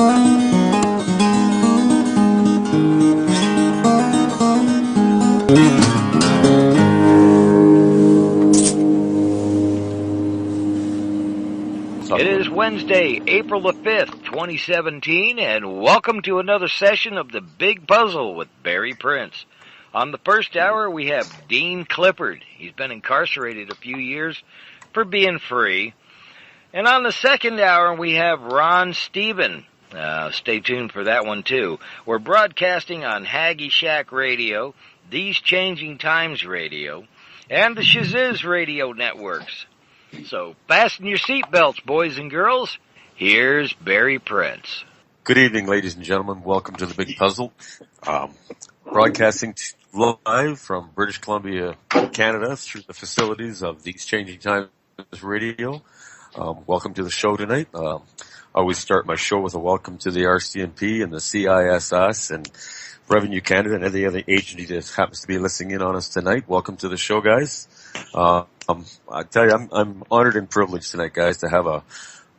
It is Wednesday, April the 5th, 2017, and welcome to another session of The Big Puzzle with Barry Prince. On the first hour, we have Dean Clifford. He's been incarcerated a few years for being free. And on the second hour, we have Ron Stephen. Stay tuned for that one, too. We're broadcasting on Haggy Shack Radio, These Changing Times Radio, and the Shaziz Radio networks. So fasten your seatbelts, boys and girls. Here's Barry Prince. Good evening, ladies and gentlemen. Welcome to The Big Puzzle. Broadcasting live from British Columbia, Canada, through the facilities of These Changing Times Radio. Welcome to the show tonight. I always start my show with a welcome to the RCMP and the CISS and Revenue Canada and any other agency that happens to be listening in on us tonight. Welcome to the show, guys. I tell you, I'm honored and privileged tonight, guys, to have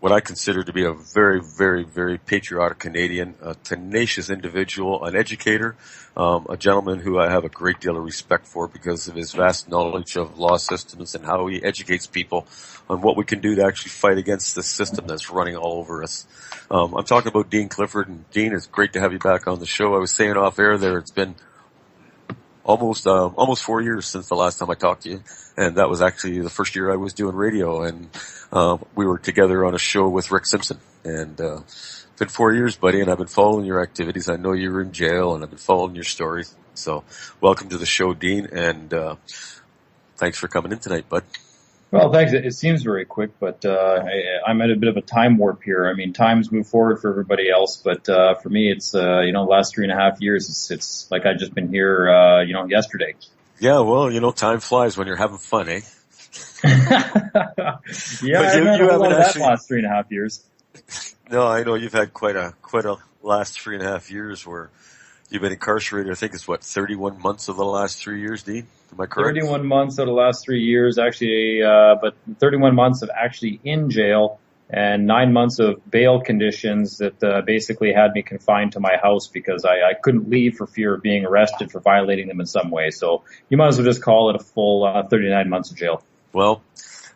what I consider to be a very, very, very patriotic Canadian, a tenacious individual, an educator, a gentleman who I have a great deal of respect for because of his vast knowledge of law systems and how he educates people on what we can do to actually fight against the system that's running all over us. I'm talking about Dean Clifford, and Dean, it's great to have you back on the show. I was saying off air there, it's been almost 4 years since the last time I talked to you, and that was actually the first year I was doing radio, and we were together on a show with Rick Simpson, and it's been 4 years, buddy, and I've been following your activities. I know you were in jail, and I've been following your stories, so welcome to the show, Dean, and thanks for coming in tonight, bud. Well, thanks. It seems very quick, but I'm at a bit of a time warp here. I mean, times move forward for everybody else, but for me, it's the last 3.5 years. It's like I've just been here, yesterday. Yeah, well, time flies when you're having fun, eh? Yeah, I've had a lot of that last 3.5 years. No, I know you've had quite a last 3.5 years where you've been incarcerated. I think it's 31 months of the last 3 years, Dean? Am I correct? 31 months of the last 3 years, actually, but 31 months of actually in jail and 9 months of bail conditions that basically had me confined to my house because I couldn't leave for fear of being arrested for violating them in some way. So you might as well just call it a full 39 months of jail. Well,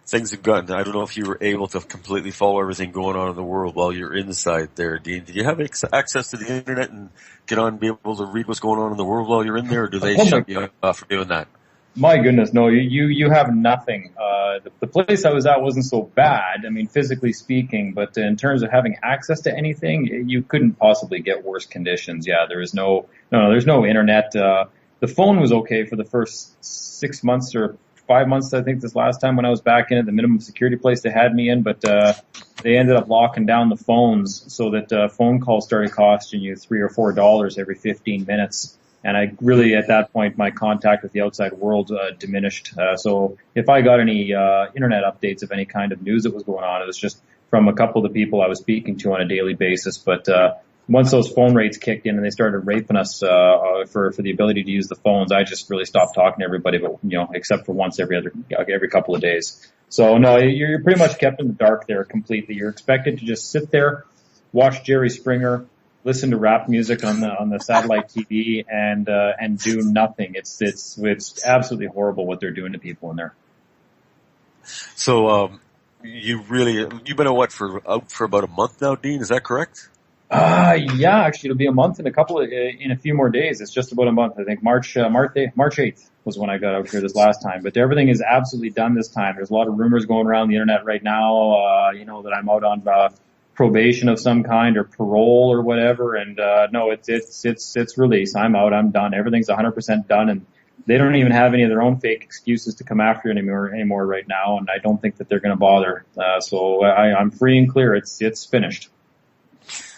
things have gotten, I don't know if you were able to completely follow everything going on in the world while you're inside there, Dean. Did you have access to the internet and get on and be able to read what's going on in the world while you're in there, or do they shut you off for doing that? My goodness, no, you have nothing. The place I was at wasn't so bad, I mean, physically speaking, but in terms of having access to anything, you couldn't possibly get worse conditions. Yeah, there's no internet. The phone was okay for the first 6 months or 5 months, I think, this last time when I was back in at the minimum security place they had me in, but they ended up locking down the phones so that phone calls started costing you $3 or $4 every 15 minutes. And I really, at that point, my contact with the outside world diminished. So if I got any internet updates of any kind of news that was going on, it was just from a couple of the people I was speaking to on a daily basis. But once those phone rates kicked in and they started raping us for the ability to use the phones, I just really stopped talking to everybody, but except for once every couple of days. So no, you're pretty much kept in the dark there completely. You're expected to just sit there, watch Jerry Springer, listen to rap music on the satellite TV, and do nothing. It's absolutely horrible what they're doing to people in there. So you've been out for about a month now, Dean? Is that correct? Yeah, actually it'll be a month in a few more days. It's just about a month. I think March 8th was when I got out here this last time. But everything is absolutely done this time. There's a lot of rumors going around the internet right now, that I'm out on probation of some kind or parole or whatever. And no, it's release. I'm out. I'm done. Everything's 100% done, and they don't even have any of their own fake excuses to come after anymore right now. And I don't think that they're going to bother. So I'm free and clear. It's finished.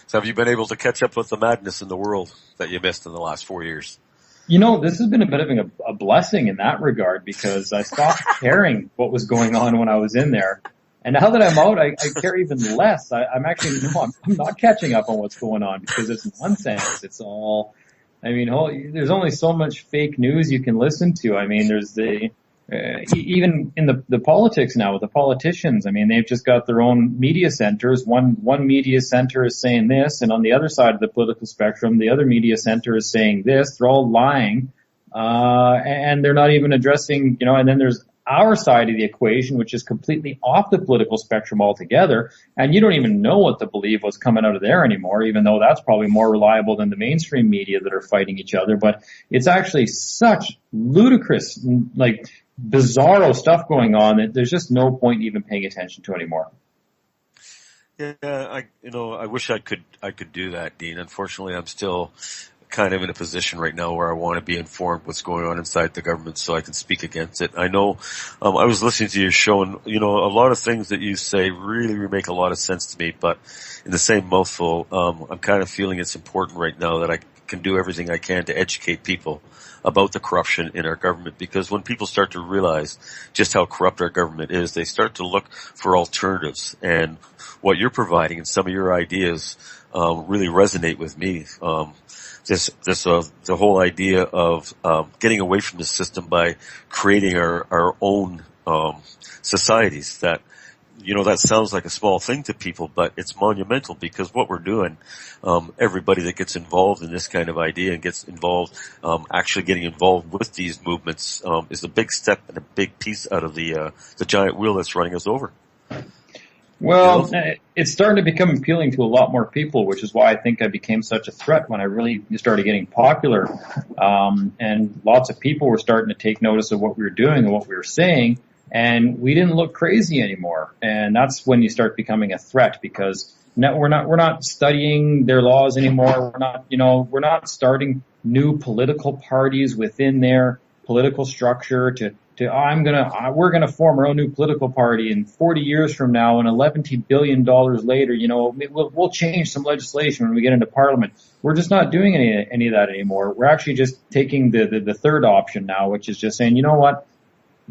So have you been able to catch up with the madness in the world that you missed in the last 4 years? This has been a bit of a blessing in that regard because I stopped caring what was going on when I was in there. And now that I'm out, I care even less. I'm not catching up on what's going on because it's nonsense. It's all, there's only so much fake news you can listen to. There's Even in the politics now with the politicians, I mean, they've just got their own media centers. One media center is saying this, and on the other side of the political spectrum, the other media center is saying this. They're all lying, and they're not even addressing, and then there's our side of the equation, which is completely off the political spectrum altogether, and you don't even know what to believe what's coming out of there anymore, even though that's probably more reliable than the mainstream media that are fighting each other. But it's actually such ludicrous, like, bizarro stuff going on that there's just no point even paying attention to anymore. Yeah, I wish I could do that, Dean. Unfortunately, I'm still kind of in a position right now where I want to be informed what's going on inside the government so I can speak against it. I know, I was listening to your show, and, a lot of things that you say really make a lot of sense to me, but in the same mouthful, I'm kind of feeling it's important right now that I can do everything I can to educate people about the corruption in our government, because when people start to realize just how corrupt our government is, they start to look for alternatives. And what you're providing and some of your ideas really resonate with me. The whole idea of getting away from the system by creating our own societies. That sounds like a small thing to people, but it's monumental, because what we're doing, everybody that gets involved in this kind of idea and gets involved, actually getting involved with these movements, is a big step and a big piece out of the giant wheel that's running us over. Well, it's starting to become appealing to a lot more people, which is why I think I became such a threat when I really started getting popular. And lots of people were starting to take notice of what we were doing and what we were saying, and we didn't look crazy anymore. And that's when you start becoming a threat, because now we're not studying their laws anymore. We're not starting new political parties within their political structure we're gonna form our own new political party, and 40 years from now and $11 billion later, we'll change some legislation when we get into Parliament. We're just not doing any of that anymore. We're actually just taking the third option now, which is just saying, you know what,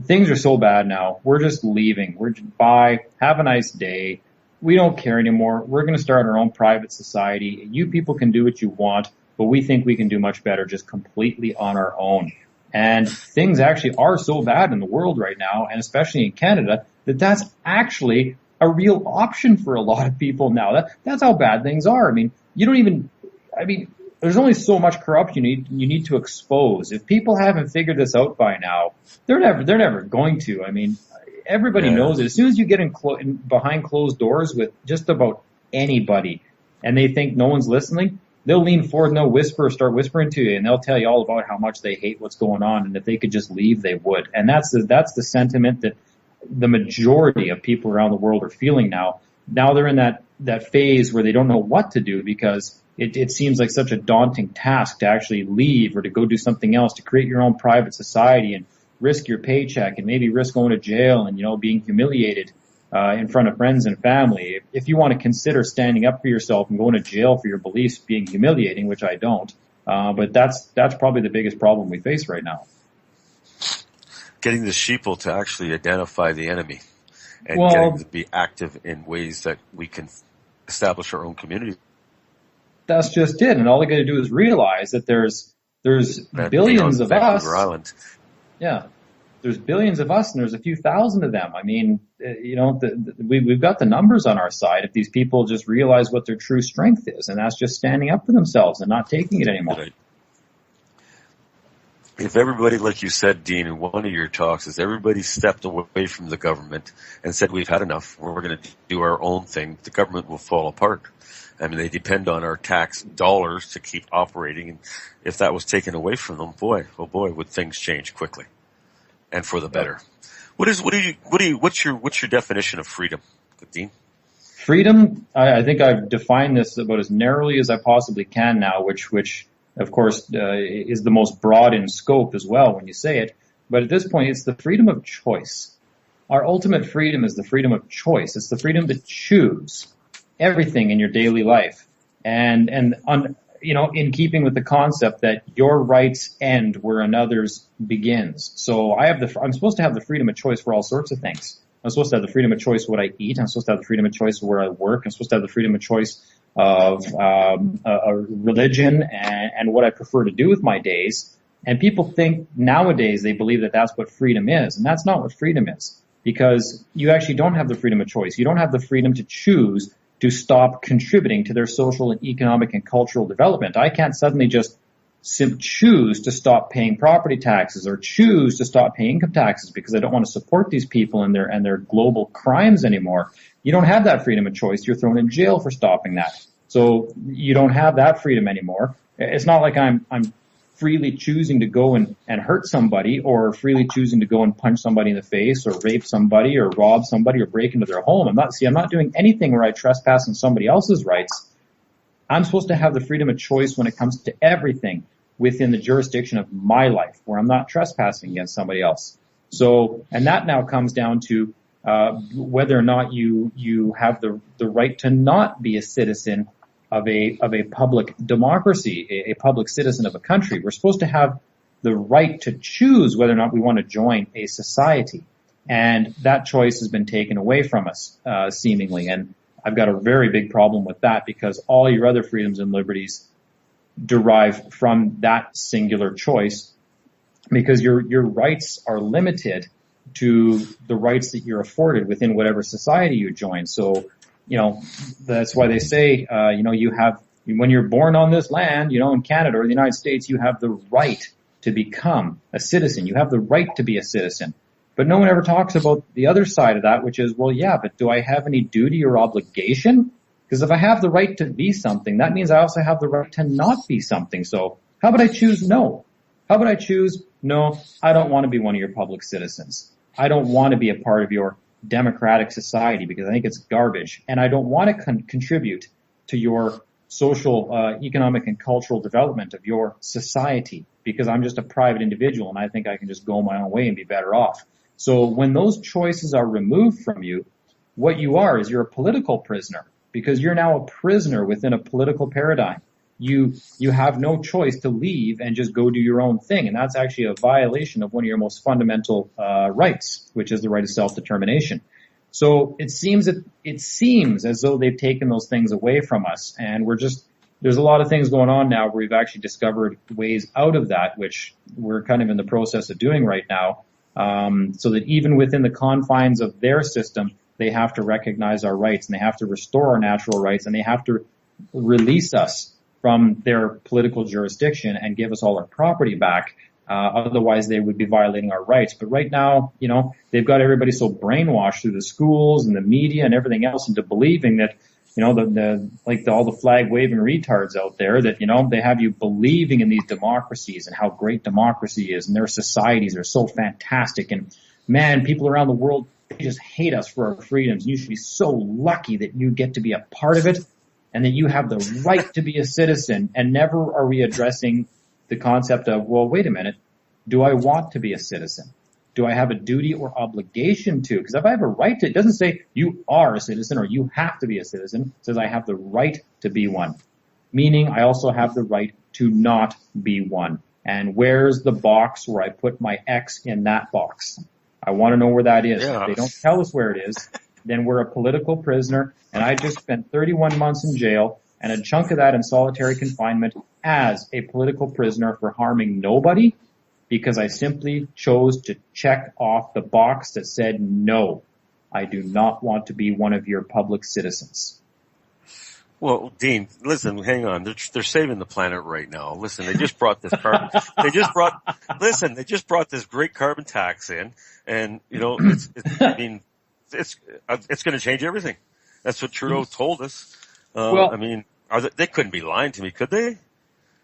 things are so bad now, we're just leaving. We're just bye, have a nice day. We don't care anymore. We're going to start our own private society. You people can do what you want, but we think we can do much better just completely on our own. And things actually are so bad in the world right now, and especially in Canada, that's actually a real option for a lot of people now. That's how bad things are. I mean, there's only so much corruption you need to expose. If people haven't figured this out by now, they're never going to. I mean, everybody knows it. As soon as you get in behind closed doors with just about anybody, and they think no one's listening, they'll lean forward and they'll start whispering to you, and they'll tell you all about how much they hate what's going on, and if they could just leave, they would. And that's the sentiment that the majority of people around the world are feeling now. Now they're in that phase where they don't know what to do, because it seems like such a daunting task to actually leave or to go do something else, to create your own private society and risk your paycheck and maybe risk going to jail and, being humiliated in front of friends and family. If you want to consider standing up for yourself and going to jail for your beliefs being humiliating, which I don't, but that's probably the biggest problem we face right now. Getting the sheeple to actually identify the enemy and getting them to be active in ways that we can establish our own community. That's just it. And all they got to do is realize that there's billions of us. Island. Yeah. There's billions of us, and there's a few thousand of them. I mean, we've got the numbers on our side if these people just realize what their true strength is, and that's just standing up for themselves and not taking it anymore. Right. If everybody, like you said, Dean, in one of your talks, is everybody stepped away from the government and said, we've had enough, we're going to do our own thing, the government will fall apart. I mean, they depend on our tax dollars to keep operating, and if that was taken away from them, oh boy, would things change quickly. And for the better. What's your definition of freedom, Dean? Freedom, I think I've defined this about as narrowly as I possibly can now, which of course is the most broad in scope as well when you say it. But at this point, it's the freedom of choice. Our ultimate freedom is the freedom of choice. It's the freedom to choose everything in your daily life, and in keeping with the concept that your rights end where another's begins. So I'm supposed to have the freedom of choice for all sorts of things. I'm supposed to have the freedom of choice what I eat. I'm supposed to have the freedom of choice where I work. I'm supposed to have the freedom of choice of a religion and what I prefer to do with my days. And people think nowadays, they believe that that's what freedom is. And that's not what freedom is, because you actually don't have the freedom of choice. You don't have the freedom to choose to stop contributing to their social and economic and cultural development. I can't suddenly just choose to stop paying property taxes or choose to stop paying income taxes because I don't want to support these people and their global crimes anymore. You don't have that freedom of choice. You're thrown in jail for stopping that. So you don't have that freedom anymore. It's not like I'm freely choosing to go and hurt somebody, or freely choosing to go and punch somebody in the face, or rape somebody, or rob somebody, or break into their home. I'm not doing anything where I trespass on somebody else's rights. I'm supposed to have the freedom of choice when it comes to everything within the jurisdiction of my life, where I'm not trespassing against somebody else. So, and that now comes down to whether or not you have the right to not be a citizen of a public democracy, a public citizen of a country. We're supposed to have the right to choose whether or not we want to join a society. And that choice has been taken away from us, seemingly. And I've got a very big problem with that, because all your other freedoms and liberties derive from that singular choice, because your rights are limited to the rights that you're afforded within whatever society you join. So, that's why they say, you have, when you're born on this land, in Canada or the United States, you have the right to become a citizen. You have the right to be a citizen. But no one ever talks about the other side of that, which is, well, yeah, but do I have any duty or obligation? Because if I have the right to be something, that means I also have the right to not be something. So how about I choose no? How about I choose, no, I don't want to be one of your public citizens. I don't want to be a part of your democratic society because I think it's garbage. And I don't want to contribute to your social, economic, and cultural development of your society because I'm just a private individual and I think I can just go my own way and be better off. So when those choices are removed from you, what you are is you're a political prisoner, because you're now a prisoner within a political paradigm. You have no choice to leave and just go do your own thing. And that's actually a violation of one of your most fundamental rights, which is the right of self-determination. So it seems as though they've taken those things away from us. And there's a lot of things going on now where we've actually discovered ways out of that, which we're kind of in the process of doing right now. So that even within the confines of their system, they have to recognize our rights, and they have to restore our natural rights, and they have to release us from their political jurisdiction and give us all our property back. Otherwise, they would be violating our rights. But right now, they've got everybody so brainwashed through the schools and the media and everything else into believing that, all the flag waving retards out there, that, they have you believing in these democracies and how great democracy is, and their societies are so fantastic. And man, people around the world, they just hate us for our freedoms. You should be so lucky that you get to be a part of it and that you have the right to be a citizen. And never are we addressing the concept of, well, wait a minute, do I want to be a citizen? Do I have a duty or obligation to? Because if I have a right to, it doesn't say you are a citizen or you have to be a citizen. It says I have the right to be one, meaning I also have the right to not be one. And where's the box where I put my X in that box? I want to know where that is. Yeah. If they don't tell us where it is, then we're a political prisoner. And I just spent 31 months in jail and a chunk of that in solitary confinement as a political prisoner for harming nobody, because I simply chose to check off the box that said, no, I do not want to be one of your public citizens. Well, Dean, listen, hang on. They're saving the planet right now. Listen, they just brought this carbon. They just brought this great carbon tax in, and it's going to change everything. That's what Trudeau told us. They couldn't be lying to me, could they?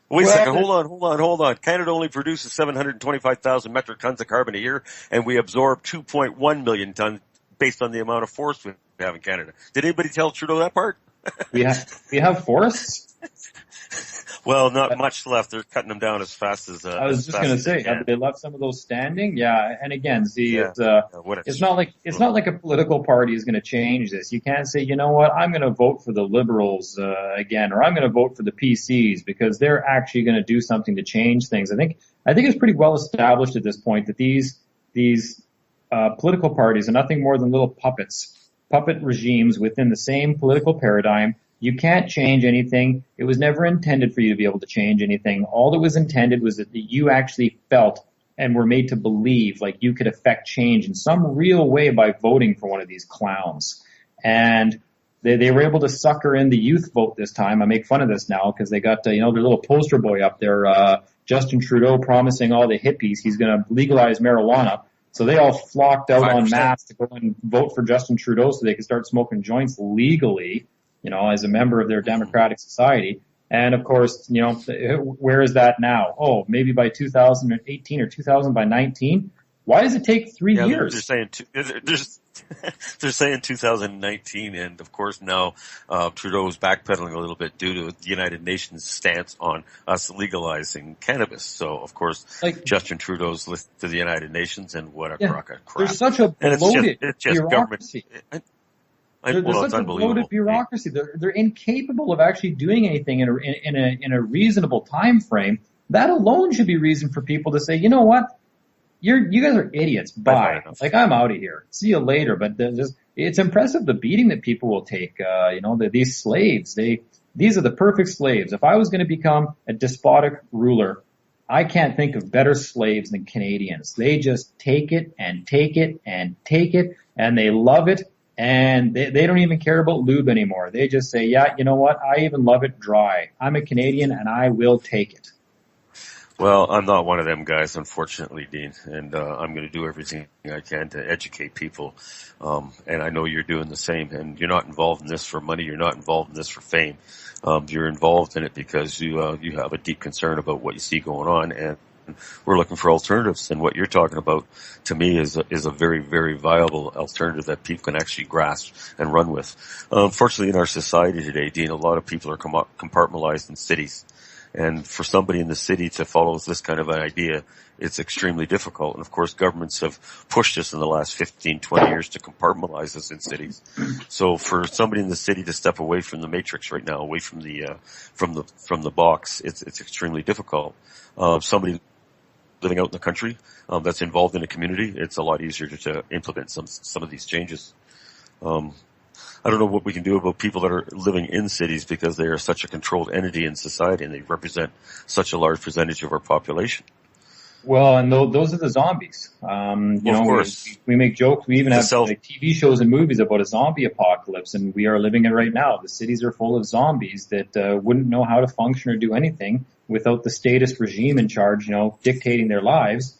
Wait a second. Hold on. Canada only produces 725,000 metric tons of carbon a year, and we absorb 2.1 million tons based on the amount of forest we have in Canada. Did anybody tell Trudeau that part? We have forests? Well, not much left. They're cutting them down as fast as I was just going to say, have they left some of those standing? Yeah. And again, see, it's not like a political party is going to change this. You can't say, you know what, I'm going to vote for the Liberals again, or I'm going to vote for the PCs, because they're actually going to do something to change things. I think it's pretty well established at this point that these political parties are nothing more than little puppet regimes within the same political paradigm, You can't change anything. It was never intended for you to be able to change anything. All that was intended was that you actually felt and were made to believe like you could affect change in some real way by voting for one of these clowns. And they were able to sucker in the youth vote this time. I make fun of this now because they got, their little poster boy up there, Justin Trudeau promising all the hippies he's going to legalize marijuana. So they all flocked out 5%. En masse to go and vote for Justin Trudeau so they could start smoking joints legally, as a member of their democratic society. And of course, where is that now? Oh, maybe by 2018 or 2019. Why does it take 3 years? They're saying 2019, and of course now Trudeau is backpedaling a little bit due to the United Nations stance on us legalizing cannabis. So of course, Justin Trudeau's listed to the United Nations, and what a crock of crap. There's such a bloated bureaucracy. There's such a bloated bureaucracy. They're incapable of actually doing anything in a reasonable time frame. That alone should be reason for people to say, you know what? You guys are idiots. Bye. Like, I'm out of here. See you later. But it's impressive the beating that people will take. These slaves, these are the perfect slaves. If I was going to become a despotic ruler, I can't think of better slaves than Canadians. They just take it and take it and take it, and they love it, and they don't even care about lube anymore. They just say, yeah, you know what? I even love it dry. I'm a Canadian, and I will take it. Well, I'm not one of them guys, unfortunately, Dean, and I'm going to do everything I can to educate people. And I know you're doing the same. And you're not involved in this for money. You're not involved in this for fame. You're involved in it because you have a deep concern about what you see going on, and we're looking for alternatives. And what you're talking about, to me, is a very, very viable alternative that people can actually grasp and run with. Unfortunately, in our society today, Dean, a lot of people are compartmentalized in cities. And for somebody in the city to follow this kind of an idea, it's extremely difficult. And of course, governments have pushed us in the last 15, 20 years to compartmentalize us in cities. So for somebody in the city to step away from the matrix right now, away from the box, it's extremely difficult. Somebody living out in the country, that's involved in a community, it's a lot easier to implement some of these changes. I don't know what we can do about people that are living in cities because they are such a controlled entity in society and they represent such a large percentage of our population. Well, and those are the zombies. Of course. We make jokes. We even have TV shows and movies about a zombie apocalypse, and we are living it right now. The cities are full of zombies that wouldn't know how to function or do anything without the statist regime in charge, dictating their lives.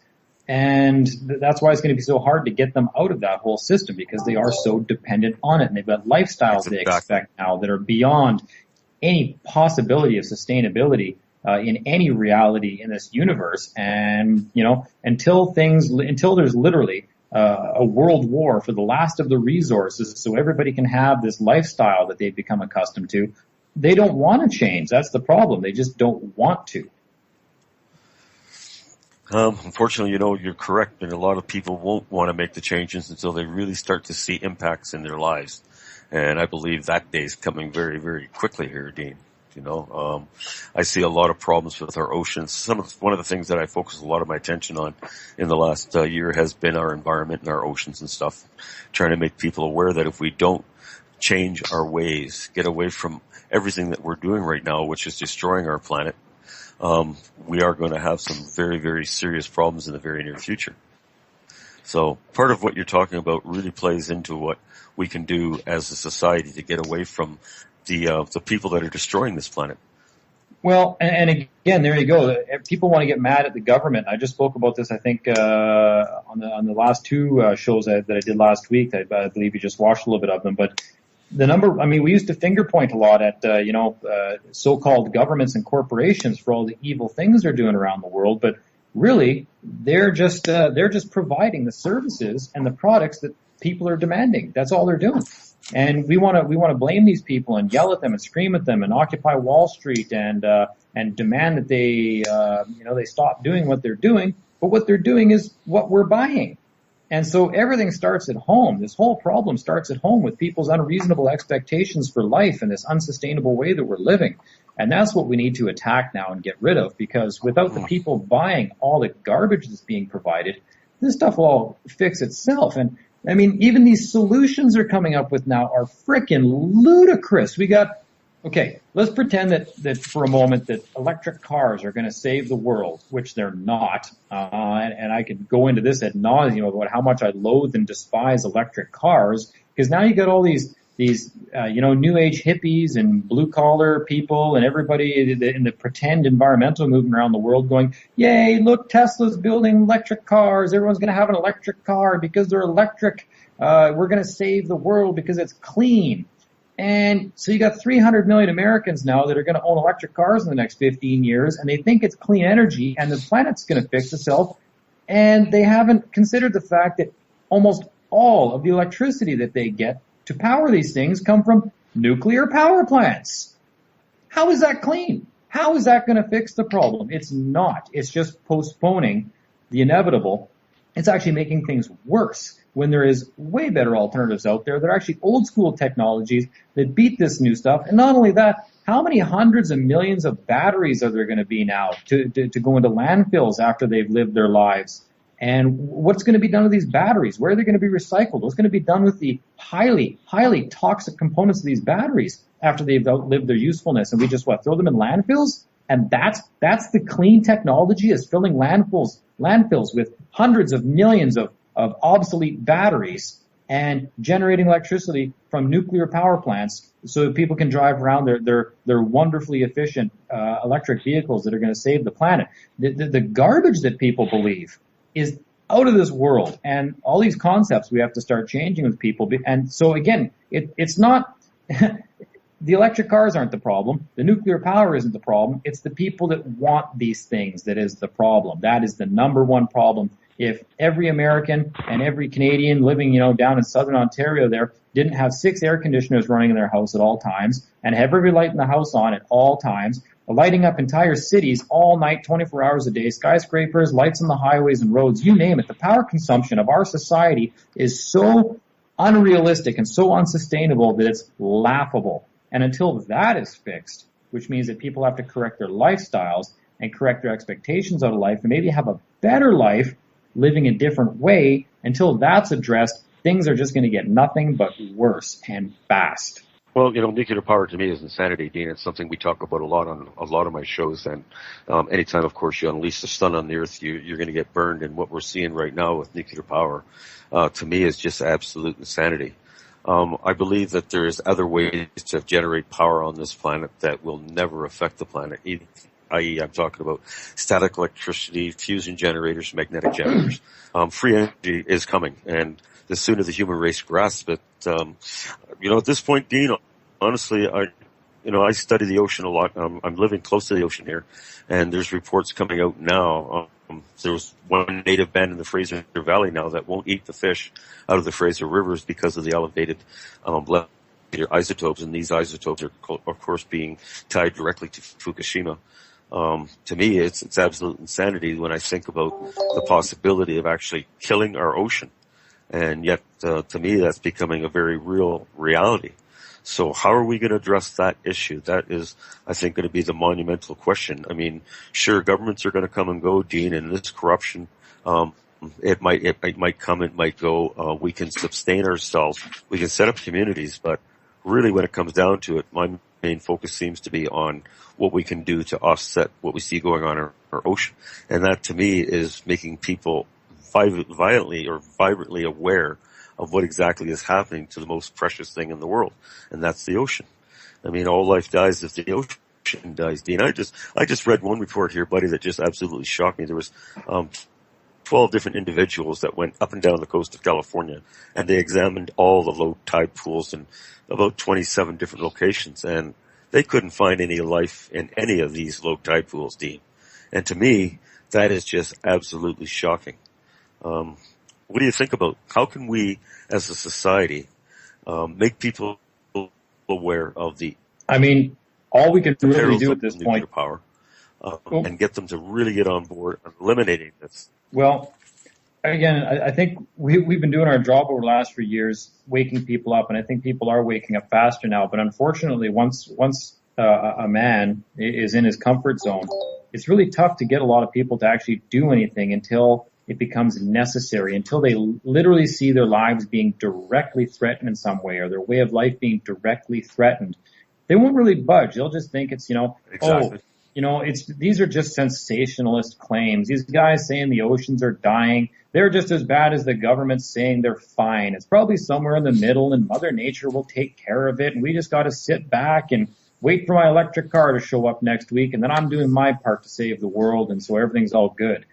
And that's why it's going to be so hard to get them out of that whole system because they are so dependent on it. And they've got lifestyles they expect now that are beyond any possibility of sustainability in any reality in this universe. And, until there's literally a world war for the last of the resources so everybody can have this lifestyle that they've become accustomed to, they don't want to change. That's the problem. They just don't want to. Unfortunately, you're correct, and a lot of people won't want to make the changes until they really start to see impacts in their lives. And I believe that day is coming very, very quickly here, Dean. I see a lot of problems with our oceans. One of the things that I focus a lot of my attention on in the last year has been our environment and our oceans and stuff, trying to make people aware that if we don't change our ways, get away from everything that we're doing right now, which is destroying our planet, we are going to have some very, very serious problems in the very near future. So part of what you're talking about really plays into what we can do as a society to get away from the people that are destroying this planet. Well, and again, there you go. People want to get mad at the government. I just spoke about this, I think, on the last two shows that I did last week. I believe you just watched a little bit of them, but we used to finger point a lot at, so-called governments and corporations for all the evil things they're doing around the world. But really, they're just providing the services and the products that people are demanding. That's all they're doing. And we want to blame these people and yell at them and scream at them and occupy Wall Street and demand that they stop doing what they're doing. But what they're doing is what we're buying. And so everything starts at home. This whole problem starts at home with people's unreasonable expectations for life and this unsustainable way that we're living. And that's what we need to attack now and get rid of, because without the people buying all the garbage that's being provided, this stuff will all fix itself. And even these solutions they're coming up with now are frickin' ludicrous. We got Okay, let's pretend that for a moment that electric cars are going to save the world, which they're not. And I could go into this ad nauseum about how much I loathe and despise electric cars, because now you got all these new age hippies and blue collar people and everybody in the pretend environmental movement around the world going, yay, look, Tesla's building electric cars. Everyone's going to have an electric car because they're electric. We're going to save the world because it's clean. And so you got 300 million Americans now that are going to own electric cars in the next 15 years, and they think it's clean energy and the planet's going to fix itself. And they haven't considered the fact that almost all of the electricity that they get to power these things come from nuclear power plants. How is that clean? How is that going to fix the problem? It's not. It's just postponing the inevitable. It's actually making things worse when there is way better alternatives out there. They're actually old school technologies that beat this new stuff. And not only that, how many hundreds of millions of batteries are there going to be now to go into landfills after they've lived their lives? And what's going to be done with these batteries? Where are they going to be recycled? What's going to be done with the highly, highly toxic components of these batteries after they've outlived their usefulness? And we just, throw them in landfills? And that's the clean technology, is filling landfills with hundreds of millions of obsolete batteries and generating electricity from nuclear power plants so that people can drive around their wonderfully efficient electric vehicles that are going to save the planet. The garbage that people believe is out of this world, and all these concepts we have to start changing with people. And so again, it's not the electric cars aren't the problem. The nuclear power isn't the problem. It's the people that want these things that is the problem. That is the number one problem. If every American and every Canadian living, down in southern Ontario there didn't have 6 air conditioners running in their house at all times and have every light in the house on at all times, lighting up entire cities all night, 24 hours a day, skyscrapers, lights on the highways and roads, you name it, the power consumption of our society is so unrealistic and so unsustainable that it's laughable. And until that is fixed, which means that people have to correct their lifestyles and correct their expectations out of life and maybe have a better life living a different way, until that's addressed, things are just going to get nothing but worse and fast. Well, nuclear power to me is insanity, Dean. It's something we talk about a lot on a lot of my shows. And anytime, of course, you unleash the sun on the earth, you're going to get burned. And what we're seeing right now with nuclear power, to me, is just absolute insanity. I believe that there's other ways to generate power on this planet that will never affect the planet, i.e. I'm talking about static electricity, fusion generators, magnetic generators. Free energy is coming, and the sooner the human race grasps it, at this point, Dean, honestly, I study the ocean a lot. I'm living close to the ocean here, and there's reports coming out now. There was one native band in the Fraser Valley now that won't eat the fish out of the Fraser rivers because of the elevated isotopes, and these isotopes are, of course, being tied directly to Fukushima. To me, it's absolute insanity when I think about the possibility of actually killing our ocean. And yet, to me, that's becoming a very real reality. So how are we going to address that issue? That is, I think, going to be the monumental question. I mean, sure, governments are going to come and go, Dean, and this corruption, it might come, it might go. We can sustain ourselves. We can set up communities, but really when it comes down to it, my main focus seems to be on what we can do to offset what we see going on in our ocean. And that, to me, is making people vibrantly aware of what exactly is happening to the most precious thing in the world, and that's the ocean. I mean, all life dies if the ocean dies, Dean. I just read one report here, buddy, that just absolutely shocked me. There was 12 different individuals that went up and down the coast of California, and they examined all the low tide pools in about 27 different locations, and they couldn't find any life in any of these low tide pools, Dean. And to me, that is just absolutely shocking. What do you think about how can we, as a society, make people aware of the? I mean, all we can really do at this point, power, and get them to really get on board on eliminating this. Well, again, I think we've been doing our job over the last few years, waking people up, and I think people are waking up faster now. But unfortunately, once a man is in his comfort zone, it's really tough to get a lot of people to actually do anything until it becomes necessary, until they literally see their lives being directly threatened in some way, or their way of life being directly threatened. they won't really budge. They'll just think it's, Exactly. these are just sensationalist claims. These guys saying the oceans are dying, they're just as bad as the government saying they're fine. It's probably somewhere in the middle, and Mother Nature will take care of it, and we just got to sit back and wait for my electric car to show up next week, and then I'm doing my part to save the world, and so everything's all good.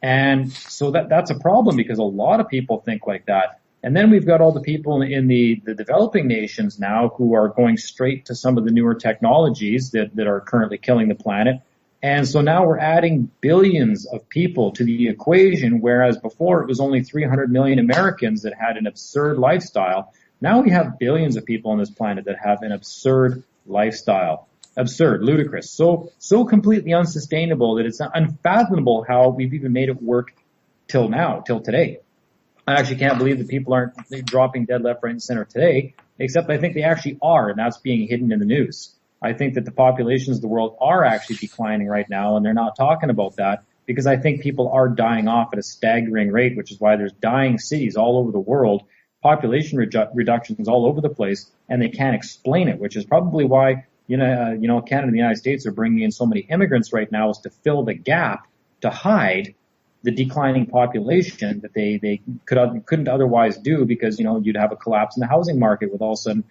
And so that's a problem, because a lot of people think like that. And then we've got all the people in the developing nations now who are going straight to some of the newer technologies that are currently killing the planet. And so now we're adding billions of people to the equation, whereas before it was only 300 million Americans that had an absurd lifestyle. Now we have billions of people on this planet that have an absurd lifestyle. Absurd, ludicrous, so completely unsustainable that it's unfathomable how we've even made it work till today. I actually can't believe that people aren't dropping dead left, right, and center today, except I think they actually are, and that's being hidden in the news. I think that the populations of the world are actually declining right now, and they're not talking about that because I think people are dying off at a staggering rate, which is why there's dying cities all over the world, population reductions all over the place, and they can't explain it, which is probably why Canada and the United States are bringing in so many immigrants right now, is to fill the gap, to hide the declining population that they couldn't otherwise do, because, you'd have a collapse in the housing market with all of a sudden,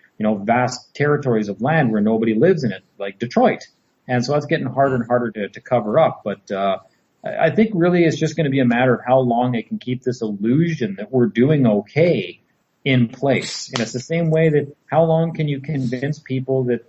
vast territories of land where nobody lives in it, like Detroit. And so that's getting harder and harder to cover up. But I think really it's just going to be a matter of how long they can keep this illusion that we're doing okay in place. And it's the same way that how long can you convince people that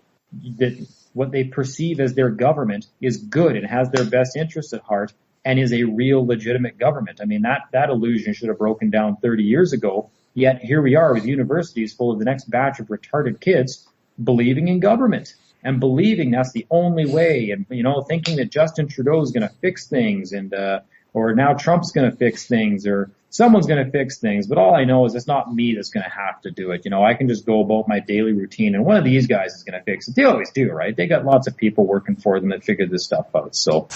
what they perceive as their government is good and has their best interests at heart and is a real legitimate government? I mean, that illusion should have broken down 30 years ago. Yet here we are with universities full of the next batch of retarded kids believing in government and believing that's the only way, and thinking that Justin Trudeau is going to fix things, and or now Trump's going to fix things, or someone's going to fix things. But all I know is it's not me that's going to have to do it. I can just go about my daily routine, and one of these guys is going to fix it. They always do, right? They got lots of people working for them that figure this stuff out. So.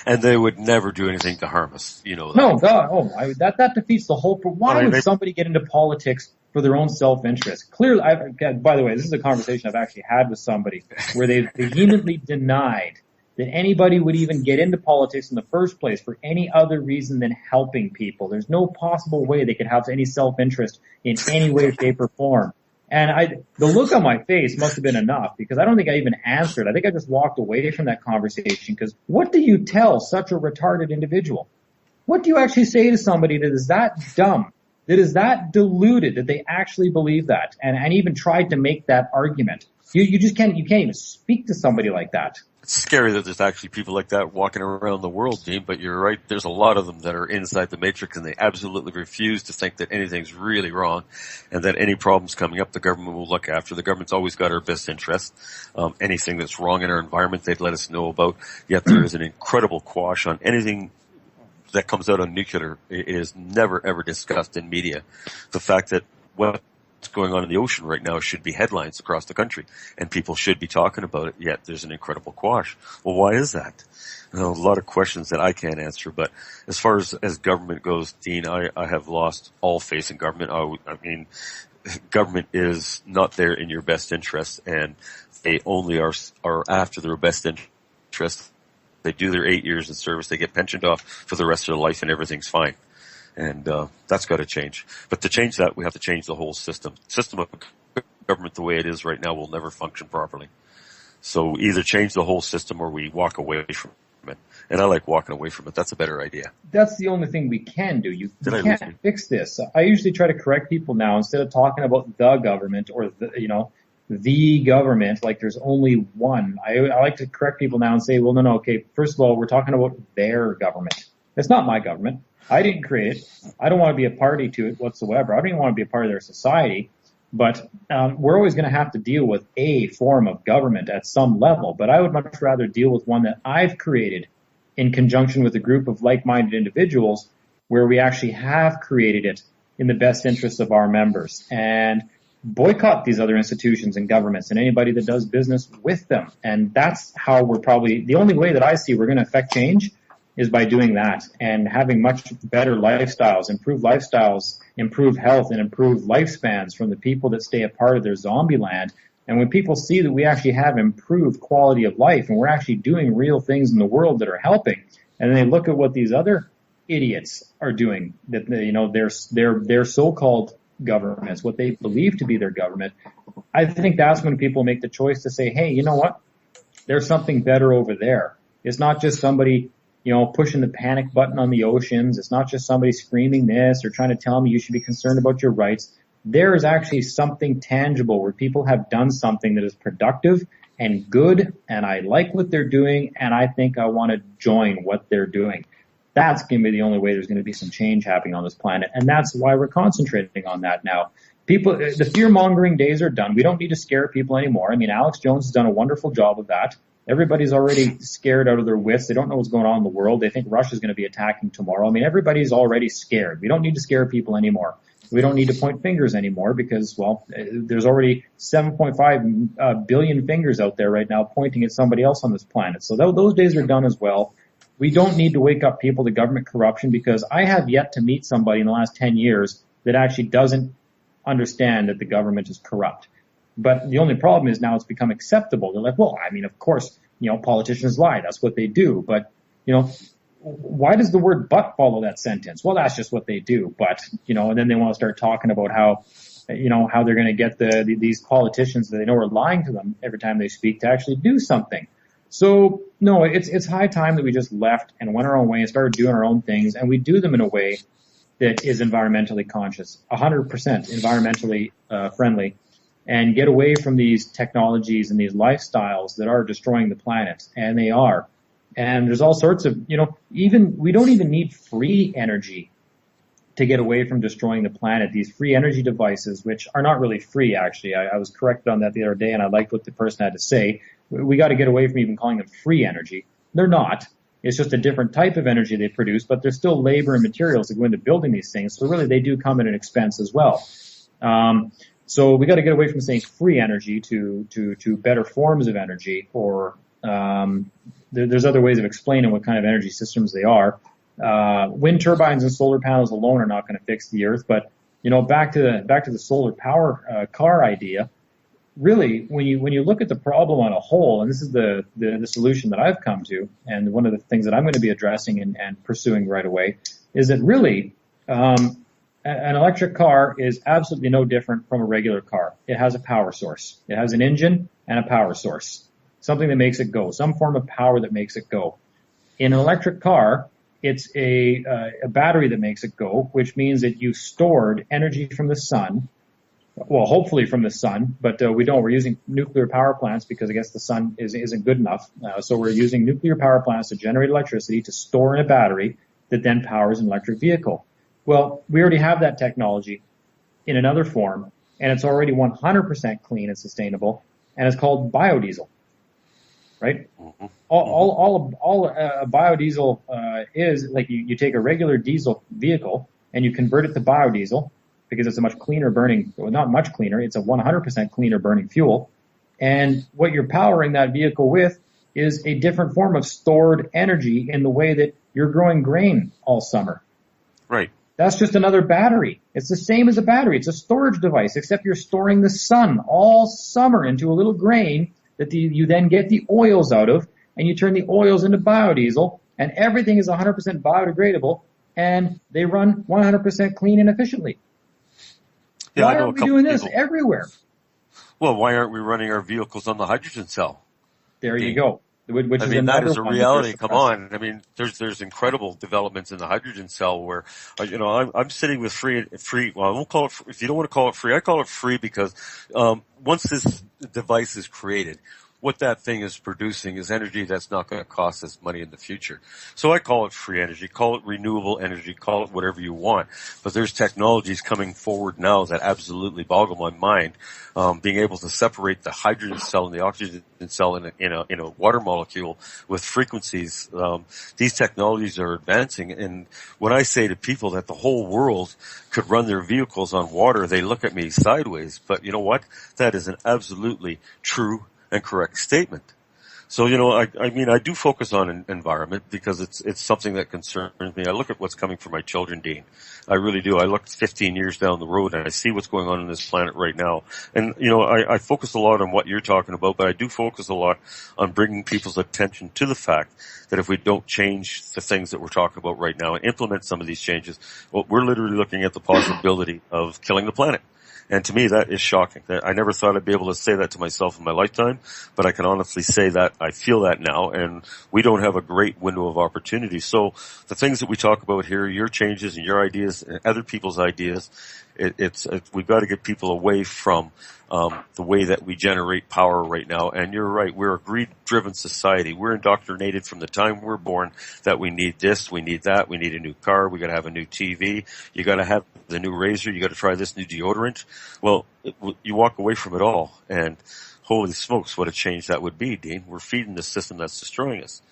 And they would never do anything to harm us, that. No, God, that defeats the whole. Why would somebody get into politics for their own self-interest? Clearly, by the way, this is a conversation I've actually had with somebody where they vehemently denied that anybody would even get into politics in the first place for any other reason than helping people. There's no possible way they could have any self-interest in any way, shape, or form. And the look on my face must have been enough, because I don't think I even answered. I think I just walked away from that conversation, because what do you tell such a retarded individual? What do you actually say to somebody that is that dumb, that is that deluded, that they actually believe that and even tried to make that argument? You just can't even speak to somebody like that. It's scary that there's actually people like that walking around the world, Dean, but you're right. There's a lot of them that are inside the matrix, and they absolutely refuse to think that anything's really wrong and that any problems coming up, the government will look after. The government's always got our best interest. Anything that's wrong in our environment, they'd let us know about. Yet there is an incredible quash on anything that comes out on nuclear. It is never, ever discussed in media. The fact that what's going on in the ocean right now should be headlines across the country, and people should be talking about it, yet there's an incredible quash. Well, why is that? A lot of questions that I can't answer, but as far as government goes, Dean, I have lost all faith in government. I mean, government is not there in your best interest, and they only are after their best interest. They do their 8 years in service, they get pensioned off for the rest of their life, and everything's fine. And that's got to change. But to change that, we have to change the whole system. System of government the way it is right now will never function properly. So either change the whole system or we walk away from it. And I like walking away from it. That's a better idea. That's the only thing we can do. You can't fix this. I usually try to correct people now, instead of talking about the government or the government, like there's only one. I like to correct people now and say, well, no, okay, first of all, we're talking about their government. It's not my government. I didn't create it. I don't want to be a party to it whatsoever. I don't even want to be a part of their society. But we're always going to have to deal with a form of government at some level. But I would much rather deal with one that I've created in conjunction with a group of like-minded individuals, where we actually have created it in the best interests of our members, and boycott these other institutions and governments and anybody that does business with them. And that's how we're probably, the only way that I see we're going to affect change is by doing that and having much better lifestyles, improved health, and improved lifespans from the people that stay a part of their zombie land, And when people see that we actually have improved quality of life and we're actually doing real things in the world that are helping, and they look at what these other idiots are doing, that their so-called governments, what they believe to be their government, I think that's when people make the choice to say, hey, you know what? There's something better over there. It's not just somebody, pushing the panic button on the oceans. It's not just somebody screaming this or trying to tell me you should be concerned about your rights. There is actually something tangible where people have done something that is productive and good, and I like what they're doing, and I think I want to join what they're doing. That's going to be the only way there's going to be some change happening on this planet, and that's why we're concentrating on that now. People, the fear-mongering days are done. We don't need to scare people anymore. I mean, Alex Jones has done a wonderful job of that. Everybody's already scared out of their wits. They don't know what's going on in the world. They think Russia's going to be attacking tomorrow. I mean, everybody's already scared. We don't need to scare people anymore. We don't need to point fingers anymore because, well, there's already 7.5 billion fingers out there right now pointing at somebody else on this planet. So those days are done as well. We don't need to wake up people to government corruption because I have yet to meet somebody in the last 10 years that actually doesn't understand that the government is corrupt. But the only problem is now it's become acceptable. They're like, well, I mean, of course, politicians lie. That's what they do. But, why does the word but follow that sentence? Well, that's just what they do. But, and then they want to start talking about how they're going to get these politicians that they know are lying to them every time they speak to actually do something. So, no, it's high time that we just left and went our own way and started doing our own things. And we do them in a way that is environmentally conscious, 100% environmentally friendly, and get away from these technologies and these lifestyles that are destroying the planet. And they are. And there's all sorts of, we don't even need free energy to get away from destroying the planet. These free energy devices, which are not really free, actually. I was corrected on that the other day, and I liked what the person had to say. We got to get away from even calling them free energy. They're not. It's just a different type of energy they produce, but there's still labor and materials that go into building these things. So really, they do come at an expense as well. So we got to get away from saying free energy to better forms of energy, or there's other ways of explaining what kind of energy systems they are. Wind turbines and solar panels alone are not going to fix the earth, but back to the solar power car idea. Really, when you look at the problem on a whole, and this is the solution that I've come to, and one of the things that I'm going to be addressing and pursuing right away, is that really an electric car is absolutely no different from a regular car. It has a power source. It has an engine and a power source, something that makes it go, some form of power that makes it go. In an electric car, it's a battery that makes it go, which means that you stored energy from the sun. Well, hopefully from the sun, but we don't. We're using nuclear power plants because I guess the sun isn't good enough. So we're using nuclear power plants to generate electricity to store in a battery that then powers an electric vehicle. Well, we already have that technology in another form, and it's already 100% clean and sustainable, and it's called biodiesel, right? Mm-hmm. All a biodiesel is, like you take a regular diesel vehicle and you convert it to biodiesel, because it's a much cleaner burning, well, not much cleaner, it's a 100% cleaner burning fuel. And what you're powering that vehicle with is a different form of stored energy in the way that you're growing grain all summer. Right. That's just another battery. It's the same as a battery. It's a storage device, except you're storing the sun all summer into a little grain that you then get the oils out of, and you turn the oils into biodiesel, and everything is 100% biodegradable, and they run 100% clean and efficiently. Yeah, why aren't we doing this everywhere? Well, why aren't we running our vehicles on the hydrogen cell? There you go. Which that is a reality. Come on. I mean, there's incredible developments in the hydrogen cell where, I'm sitting with free. Well, I won't call it, if you don't want to call it free, I call it free because, once this device is created, what that thing is producing is energy that's not going to cost us money in the future. So I call it free energy, call it renewable energy, call it whatever you want. But there's technologies coming forward now that absolutely boggle my mind. Being able to separate the hydrogen cell and the oxygen cell in a water molecule with frequencies. These technologies are advancing. And when I say to people that the whole world could run their vehicles on water, they look at me sideways. But you know what? That is an absolutely true and correct statement. So, I mean, I do focus on environment because it's something that concerns me. I look at what's coming for my children, Dean. I really do. I look 15 years down the road and I see what's going on this planet right now. And, I focus a lot on what you're talking about, but I do focus a lot on bringing people's attention to the fact that if we don't change the things that we're talking about right now and implement some of these changes, well, we're literally looking at the possibility of killing the planet. And to me, that is shocking. I never thought I'd be able to say that to myself in my lifetime, but I can honestly say that I feel that now, and we don't have a great window of opportunity. So the things that we talk about here, your changes and your ideas and other people's ideas, we've got to get people away from the way that we generate power right now. And you're right, we're a greed-driven society. We're indoctrinated from the time we're born that we need this, we need that, we need a new car, we got to have a new TV, you got to have the new razor, you got to try this new deodorant. Well, you walk away from it all, and holy smokes, what a change that would be, Dean. We're feeding the system that's destroying us.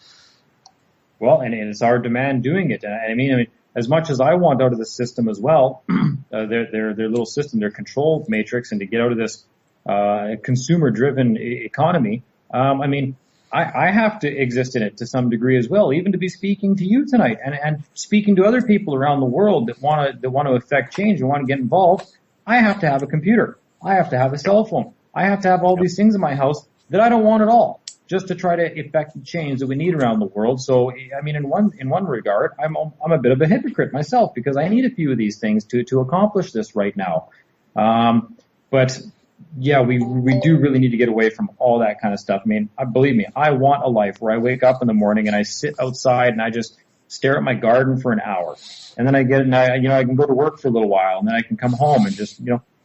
Well, and it's our demand doing it. And I mean, as much as I want out of the system as well, their little system, their control matrix, and to get out of this consumer-driven economy, I mean, I have to exist in it to some degree as well, even to be speaking to you tonight and speaking to other people around the world that want to affect change and want to get involved. I have to have a computer. I have to have a cell phone. I have to have all these things in my house that I don't want at all, just to try to effect the change that we need around the world. So, I mean, in one regard, I'm a bit of a hypocrite myself because I need a few of these things to accomplish this right now. But yeah, we do really need to get away from all that kind of stuff. I mean, believe me, I want a life where I wake up in the morning and I sit outside and I just stare at my garden for an hour, and then I can go to work for a little while, and then I can come home and just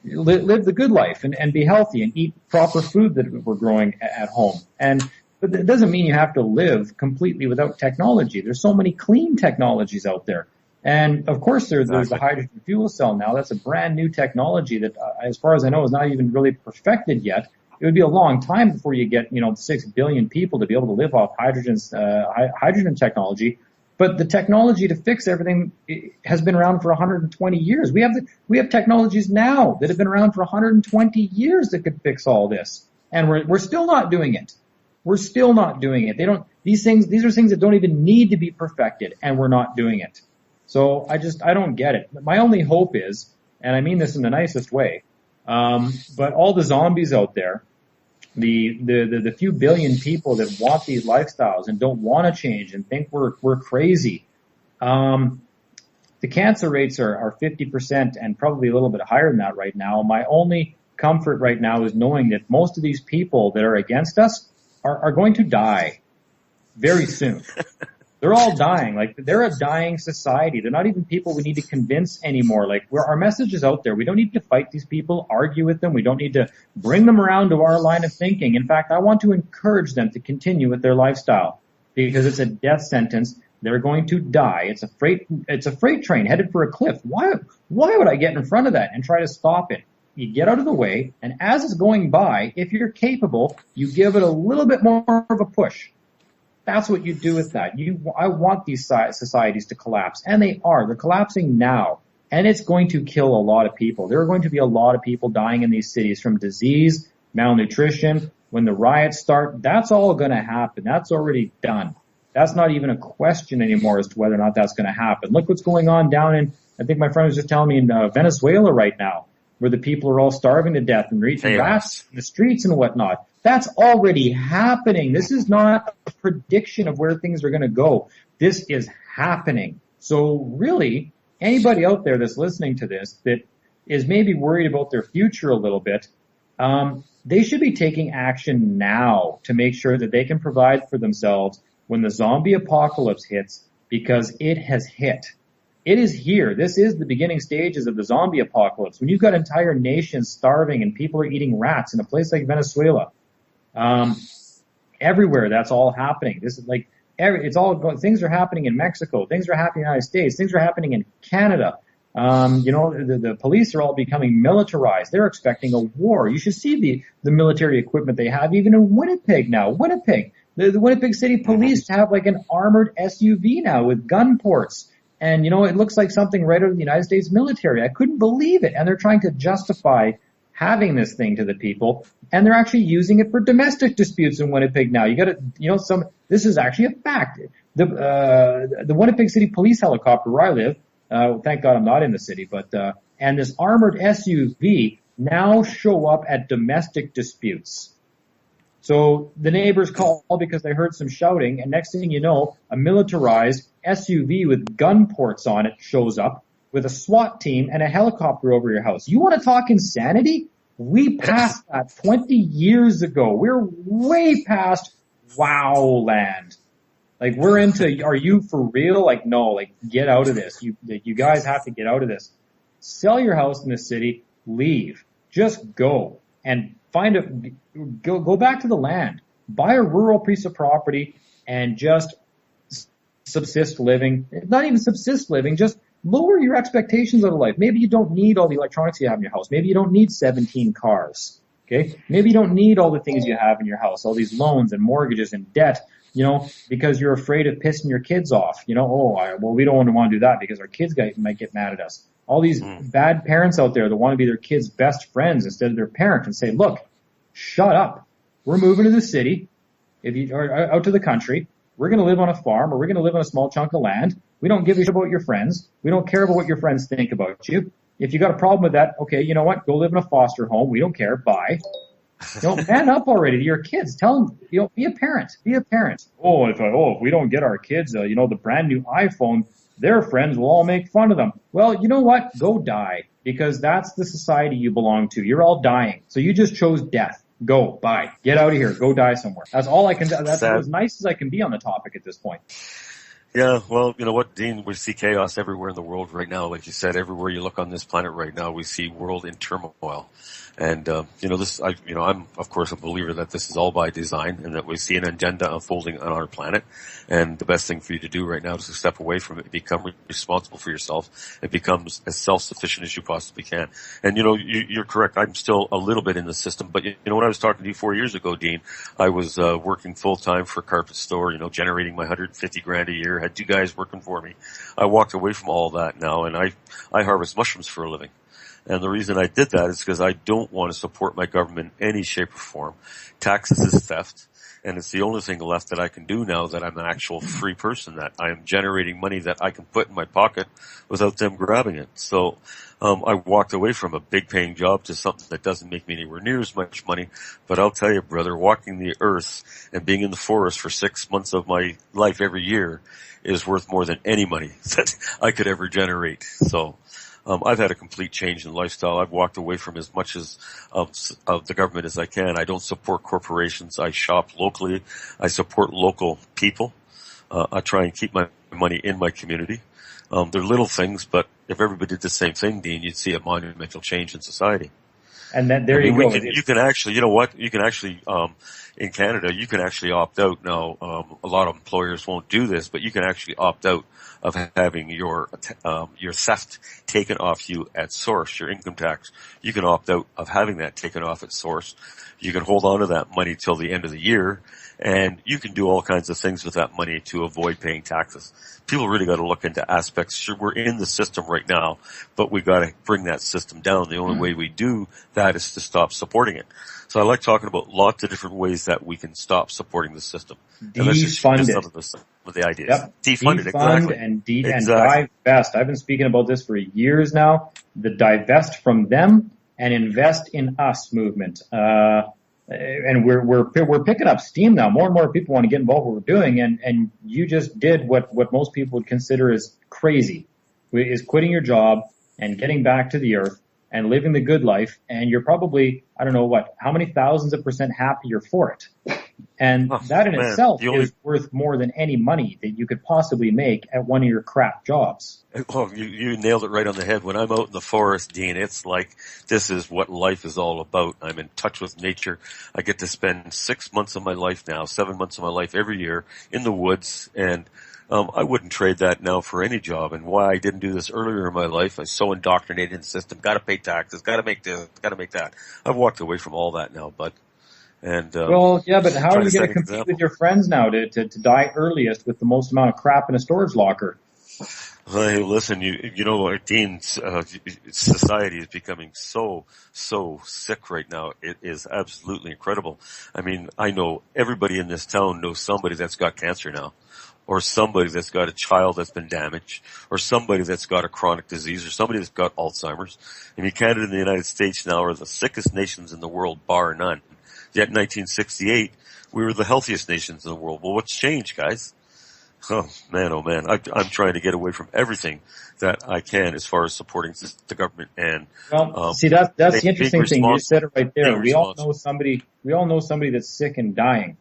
live the good life and be healthy and eat proper food that we're growing at home. But it doesn't mean you have to live completely without technology. There's so many clean technologies out there. And of course there's the hydrogen fuel cell now. That's a brand new technology that, as far as I know, is not even really perfected yet. It would be a long time before you get, 6 billion people to be able to live off hydrogen technology. But the technology to fix everything has been around for 120 years. We have technologies now that have been around for 120 years that could fix all this, and we're still not doing it. We're still not doing it. These are things that don't even need to be perfected, and we're not doing it. So I don't get it. My only hope is, and I mean this in the nicest way, but all the zombies out there, the few billion people that want these lifestyles and don't want to change and think we're crazy. The cancer rates are 50% and probably a little bit higher than that right now. My only comfort right now is knowing that most of these people that are against us are going to die very soon. They're all dying. Like, they're a dying society. They're not even people we need to convince anymore. Like, our message is out there. We don't need to fight these people, argue with them. We don't need to bring them around to our line of thinking. In fact, I want to encourage them to continue with their lifestyle because it's a death sentence. They're going to die. It's a freight train headed for a cliff. Why would I get in front of that and try to stop it? You get out of the way, and as it's going by, if you're capable, you give it a little bit more of a push. That's what you do with that. I want these societies to collapse, and they are. They're collapsing now, and it's going to kill a lot of people. There are going to be a lot of people dying in these cities from disease, malnutrition. When the riots start, that's all going to happen. That's already done. That's not even a question anymore as to whether or not that's going to happen. Look what's going on down in, I think my friend was just telling me, in Venezuela right now, where the people are all starving to death and eating rats in the streets and whatnot. That's already happening. This is not a prediction of where things are going to go. This is happening. So really, anybody out there that's listening to this that is maybe worried about their future a little bit, they should be taking action now to make sure that they can provide for themselves when the zombie apocalypse hits, because it has hit. It is here. This is the beginning stages of the zombie apocalypse. When you've got entire nations starving and people are eating rats in a place like Venezuela, everywhere that's all happening. This is like, things are happening in Mexico. Things are happening in the United States. Things are happening in Canada. The police are all becoming militarized. They're expecting a war. You should see the military equipment they have even in Winnipeg now. The Winnipeg City Police have like an armored SUV now with gun ports. And, it looks like something right out of the United States military. I couldn't believe it. And they're trying to justify having this thing to the people, and they're actually using it for domestic disputes in Winnipeg now. You got to, this is actually a fact. The Winnipeg City Police helicopter where I live, thank God I'm not in the city, but and this armored SUV now show up at domestic disputes. So the neighbors call because they heard some shouting, and next thing you know, a militarized SUV with gun ports on it shows up with a SWAT team and a helicopter over your house. You want to talk insanity? We passed that 20 years ago. We're way past wow land. Like, we're into, are you for real? Like, no, like, get out of this. You guys have to get out of this. Sell your house in the city, leave. Just go and go back to the land. Buy a rural piece of property and just subsist living. Not even subsist living, just lower your expectations of life. Maybe you don't need all the electronics you have in your house. Maybe you don't need 17 cars. Okay? Maybe you don't need all the things you have in your house, all these loans and mortgages and debt, because you're afraid of pissing your kids off. We don't want to do that because our kids might get mad at us. All these bad parents out there that want to be their kids' best friends instead of their parent and say, look, shut up. We're moving to the city, or out to the country. We're going to live on a farm, or we're going to live on a small chunk of land. We don't give a shit about your friends. We don't care about what your friends think about you. If you got a problem with that, okay, you know what? Go live in a foster home. We don't care. Bye. Man up already to your kids. Tell them, be a parent. Be a parent. If we don't get our kids, the brand new iPhone, their friends will all make fun of them. Well, you know what? Go die, because that's the society you belong to. You're all dying. So you just chose death. Go. Bye. Get out of here. Go die somewhere. That's all I can do. That's as nice as I can be on the topic at this point. Yeah, well, you know what, Dean, we see chaos everywhere in the world right now. Like you said, everywhere you look on this planet right now, we see world in turmoil. And, I'm, of course, a believer that this is all by design and that we see an agenda unfolding on our planet. And the best thing for you to do right now is to step away from it, become responsible for yourself, and become as self-sufficient as you possibly can. And, you're correct. I'm still a little bit in the system, but when I was talking to you 4 years ago, Dean, I was, working full-time for a carpet store, generating my $150,000 a year, had 2 guys working for me. I walked away from all that now, and I harvest mushrooms for a living. And the reason I did that is because I don't want to support my government in any shape or form. Taxes is theft, and it's the only thing left that I can do now that I'm an actual free person, that I am generating money that I can put in my pocket without them grabbing it. So I walked away from a big paying job to something that doesn't make me anywhere near as much money. But I'll tell you, brother, walking the earth and being in the forest for 6 months of my life every year is worth more than any money that I could ever generate. So I've had a complete change in lifestyle. I've walked away from as much as of the government as I can. I don't support corporations. I shop locally. I support local people. I try and keep my money in my community. They're little things, but if everybody did the same thing, Dean, you'd see a monumental change in society. And then there you go. You can actually, in Canada, you can actually opt out now. A lot of employers won't do this, but you can actually opt out of having your theft taken off you at source, your income tax. You can opt out of having that taken off at source. You can hold on to that money till the end of the year, and you can do all kinds of things with that money to avoid paying taxes. People really got to look into aspects. Sure, we're in the system right now, but we got to bring that system down. The only way we do that is to stop supporting it. So I like talking about lots of different ways that we can stop supporting the system. Defund it. Some of the ideas. Yep. Defund it, exactly. And divest. I've been speaking about this for years now. The divest from them and invest in us movement. And we're picking up steam now. More and more people want to get involved in what we're doing, and you just did what most people would consider as crazy, is quitting your job and getting back to the earth and living the good life, and you're probably, I don't know how many thousands of % happier for it. And that in itself is worth more than any money that you could possibly make at one of your crap jobs. Well, you nailed it right on the head. When I'm out in the forest, Dean, it's like this is what life is all about. I'm in touch with nature. I get to spend 6 months of my life now, 7 months of my life every year in the woods, and I wouldn't trade that now for any job. And why I didn't do this earlier in my life, I was so indoctrinated in the system, gotta pay taxes, gotta make this, gotta make that. I've walked away from all that now, bud. And but how are you going to compete with your friends now to die earliest with the most amount of crap in a storage locker? Hey, listen, you know, Dean, society is becoming so sick right now. It is absolutely incredible. I mean, I know everybody in this town knows somebody that's got cancer now, or somebody that's got a child that's been damaged, or somebody that's got a chronic disease, or somebody that's got Alzheimer's. I mean, Canada and the United States now are the sickest nations in the world, bar none. Yet in 1968, we were the healthiest nations in the world. Well, what's changed, guys? Oh man. I'm trying to get away from everything that I can as far as supporting the government and, Well, see, that's the being interesting thing. You said it right there. being We all responsible. know somebody. We all know somebody that's sick and dying,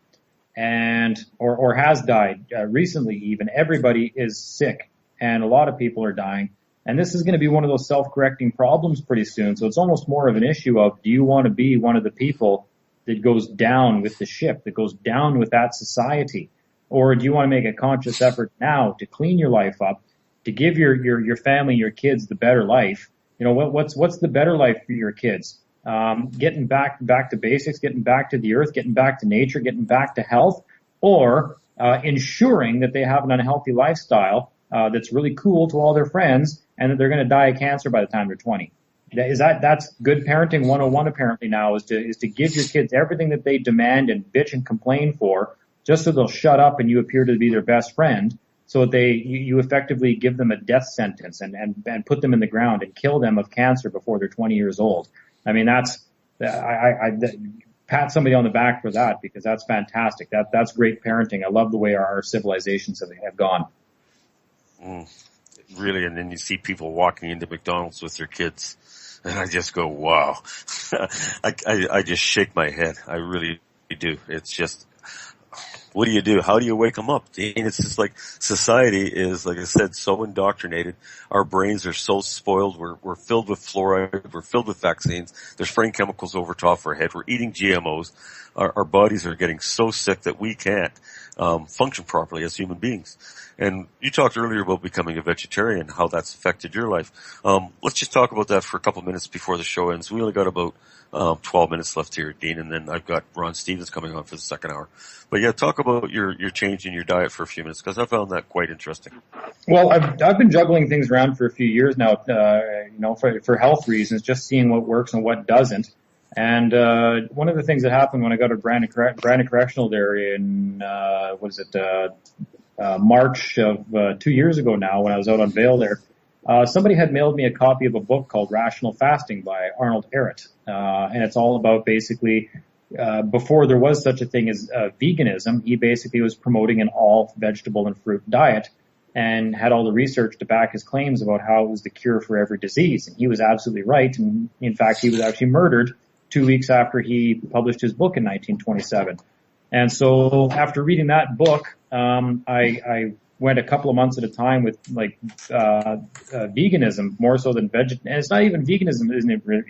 and or has died recently. Even everybody is sick, and a lot of people are dying. And this is going to be one of those self-correcting problems pretty soon. So it's almost more of an issue of, do you want to be one of the people that goes down with the ship, that goes down with that society? Or do you want to make a conscious effort now to clean your life up, to give your family, your kids the better life? You know, what's the better life for your kids? Getting back to basics, getting back to the earth, getting back to nature, getting back to health, or ensuring that they have an unhealthy lifestyle that's really cool to all their friends, and that they're going to die of cancer by the time they're 20. That's good parenting 101 apparently now, is to give your kids everything that they demand and bitch and complain for, just so they'll shut up and you appear to be their best friend, so that you effectively give them a death sentence and put them in the ground and kill them of cancer before they're 20 years old. I mean, I pat somebody on the back for that, because that's fantastic. That's great parenting. I love the way our civilizations have gone. Really, and then you see people walking into McDonald's with their kids, and I just go, wow. I just shake my head. I really do. It's just, what do? How do you wake them up? It's just like society is, like I said, so indoctrinated. Our brains are so spoiled. We're filled with fluoride. We're filled with vaccines. They're spraying chemicals over top of our head. We're eating GMOs. Our bodies are getting so sick that we can't function properly as human beings. And you talked earlier about becoming a vegetarian, how that's affected your life. Let's just talk about that for a couple minutes before the show ends. We only got about 12 minutes left here, Dean, and then I've got Ron Stevens coming on for the second hour. But yeah, talk about your change in your diet for a few minutes, because I found that quite interesting. Well, I've been juggling things around for a few years now, for health reasons, just seeing what works and what doesn't. And one of the things that happened when I got to Brandon Correctional there in March of 2 years ago now, when I was out on bail there, somebody had mailed me a copy of a book called Rational Fasting by Arnold Ehret. And it's all about basically, before there was such a thing as veganism, he basically was promoting an all vegetable and fruit diet, and had all the research to back his claims about how it was the cure for every disease. And he was absolutely right. And in fact, he was actually murdered 2 weeks after he published his book in 1927. And so after reading that book, I went a couple of months at a time with veganism, more so than and it's not even veganism,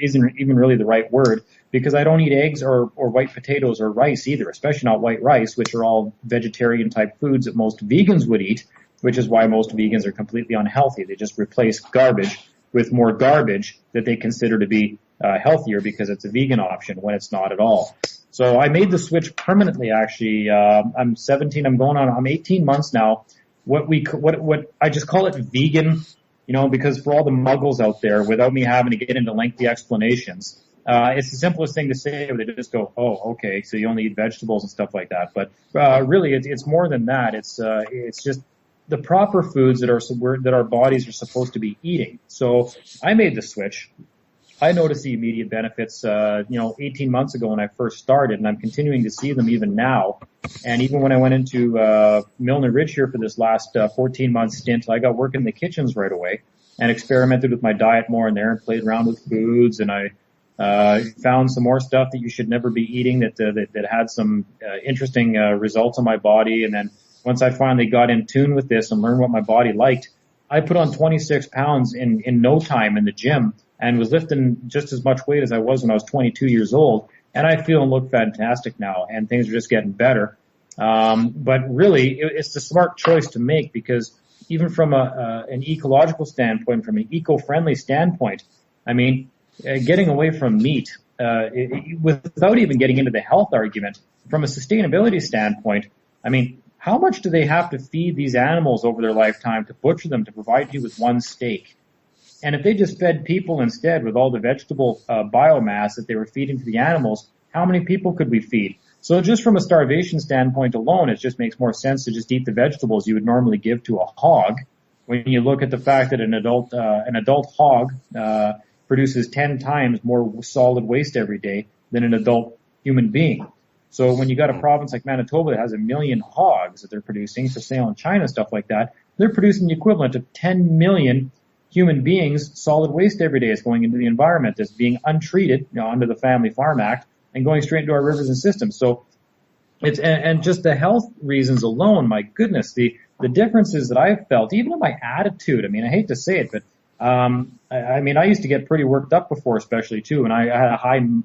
isn't even really the right word, because I don't eat eggs or white potatoes or rice either, especially not white rice, which are all vegetarian type foods that most vegans would eat, which is why most vegans are completely unhealthy. They just replace garbage with more garbage that they consider to be healthier, because it's a vegan option when it's not at all. So I made the switch permanently, actually. I'm 17. I'm 18 months now. What I just call it vegan, because for all the muggles out there, without me having to get into lengthy explanations, it's the simplest thing to say. They just go, oh, okay, so you only eat vegetables and stuff like that. But really, it's more than that. It's just the proper foods that our bodies are supposed to be eating. So I made the switch. I noticed the immediate benefits, 18 months ago when I first started, and I'm continuing to see them even now. And even when I went into Milner Ridge here for this last 14-month stint, I got working in the kitchens right away and experimented with my diet more in there and played around with foods. And I found some more stuff that you should never be eating that had some interesting results on my body. And then once I finally got in tune with this and learned what my body liked, I put on 26 pounds in no time in the gym, and was lifting just as much weight as I was when I was 22 years old. And I feel and look fantastic now, and things are just getting better. But really, it's the smart choice to make, because even from an ecological standpoint, from an eco-friendly standpoint, I mean, getting away from meat, without even getting into the health argument, from a sustainability standpoint, I mean, how much do they have to feed these animals over their lifetime to butcher them to provide you with one steak? And if they just fed people instead with all the vegetable biomass that they were feeding to the animals, how many people could we feed? So just from a starvation standpoint alone, it just makes more sense to just eat the vegetables you would normally give to a hog. When you look at the fact that an adult hog produces 10 times more solid waste every day than an adult human being. So when you got a province like Manitoba that has 1 million hogs that they're producing for sale in China, stuff like that, they're producing the equivalent of 10 million human beings solid waste every day is going into the environment that's being untreated, under the Family Farm Act and going straight into our rivers and systems. So it's, and just the health reasons alone, my goodness, the differences that I've felt, even in my attitude. I mean, I hate to say it, but I used to get pretty worked up before, especially too, and I had a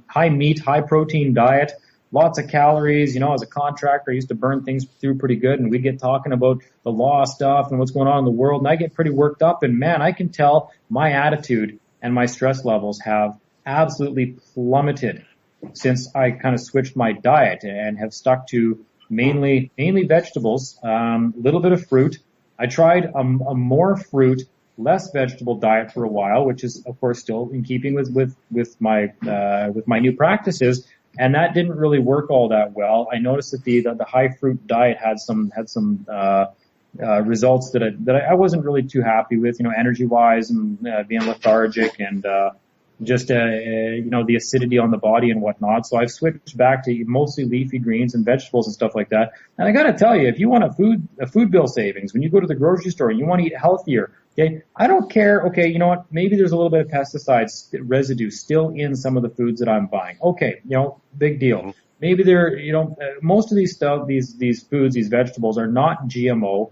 high meat, high protein diet, lots of calories. As a contractor, I used to burn things through pretty good, and we'd get talking about the law stuff and what's going on in the world, and I get pretty worked up, and man, I can tell my attitude and my stress levels have absolutely plummeted since I kind of switched my diet and have stuck to mainly vegetables, little bit of fruit. I tried a more fruit, less vegetable diet for a while, which is of course still in keeping with my new practices, and that didn't really work all that well. I noticed that the high fruit diet had some results that I wasn't really too happy with, energy wise, and being lethargic, and the acidity on the body and whatnot. So I've switched back to mostly leafy greens and vegetables and stuff like that. And I gotta tell you, if you want a food bill savings, when you go to the grocery store and you want to eat healthier, okay, I don't care. Okay, you know what? Maybe there's a little bit of pesticides residue still in some of the foods that I'm buying. Okay, big deal. Maybe most of these foods, these vegetables are not GMO.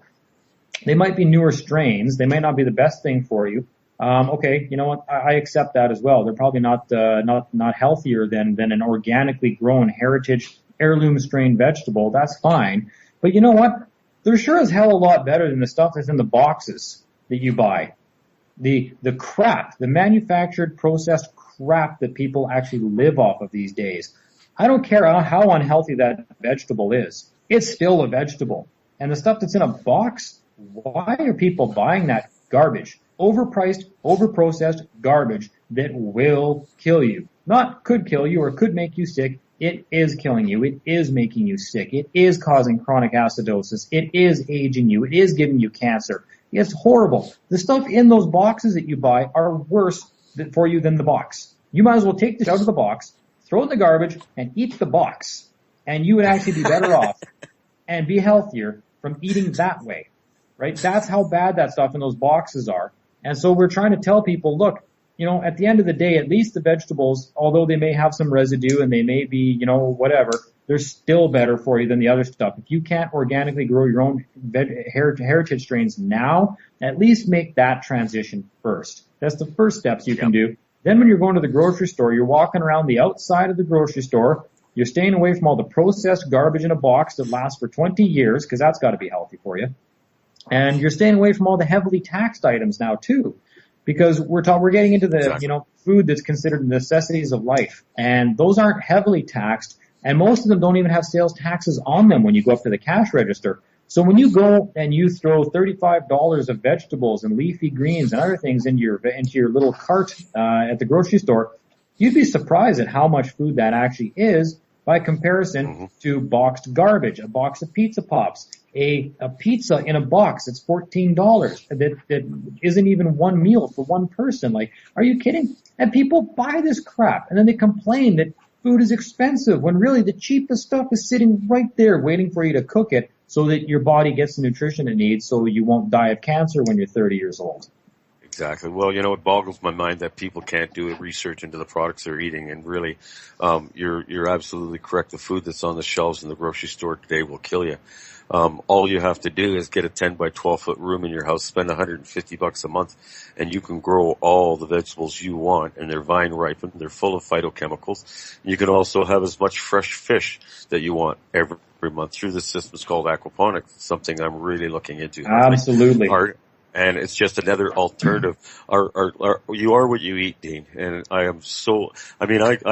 They might be newer strains. They may not be the best thing for you. Okay, you know what? I accept that as well. They're probably not healthier than an organically grown heritage heirloom strain vegetable. That's fine. But you know what? They're sure as hell a lot better than the stuff that's in the boxes that you buy. The crap, the manufactured processed crap that people actually live off of these days. I don't care how unhealthy that vegetable is. It's still a vegetable. And the stuff that's in a box, why are people buying that garbage? Overpriced, overprocessed garbage that will kill you. Not could kill you or could make you sick. It is killing you. It is making you sick. It is causing chronic acidosis. It is aging you. It is giving you cancer. It's horrible. The stuff in those boxes that you buy are worse for you than the box. You might as well take this out of the box, throw it in the garbage, and eat the box. And you would actually be better off and be healthier from eating that way. Right? That's how bad that stuff in those boxes are. And so we're trying to tell people, look, at the end of the day, at least the vegetables, although they may have some residue and they may be, whatever, they're still better for you than the other stuff. If you can't organically grow your own heritage strains now, at least make that transition first. That's the first steps you can do. Then when you're going to the grocery store, you're walking around the outside of the grocery store, you're staying away from all the processed garbage in a box that lasts for 20 years, because that's got to be healthy for you. And you're staying away from all the heavily taxed items now too, because we're getting into the, food that's considered necessities of life. And those aren't heavily taxed. And most of them don't even have sales taxes on them when you go up to the cash register. So when you go and you throw $35 of vegetables and leafy greens and other things into your little cart, at the grocery store, you'd be surprised at how much food that actually is by comparison to boxed garbage, a box of Pizza Pops, a pizza in a box that's $14 that isn't even one meal for one person. Like, are you kidding? And people buy this crap and then they complain that food is expensive when really the cheapest stuff is sitting right there waiting for you to cook it so that your body gets the nutrition it needs so you won't die of cancer when you're 30 years old. Exactly. Well, it boggles my mind that people can't do research into the products they're eating. And really, you're absolutely correct. The food that's on the shelves in the grocery store today will kill you. All you have to do is get a 10 by 12 foot room in your house, spend $150 a month, and you can grow all the vegetables you want, and they're vine ripened. They're full of phytochemicals. You can also have as much fresh fish that you want every month through this system. It's called aquaponics. It's something I'm really looking into. Absolutely. And it's just another alternative. You are what you eat, Dean. And I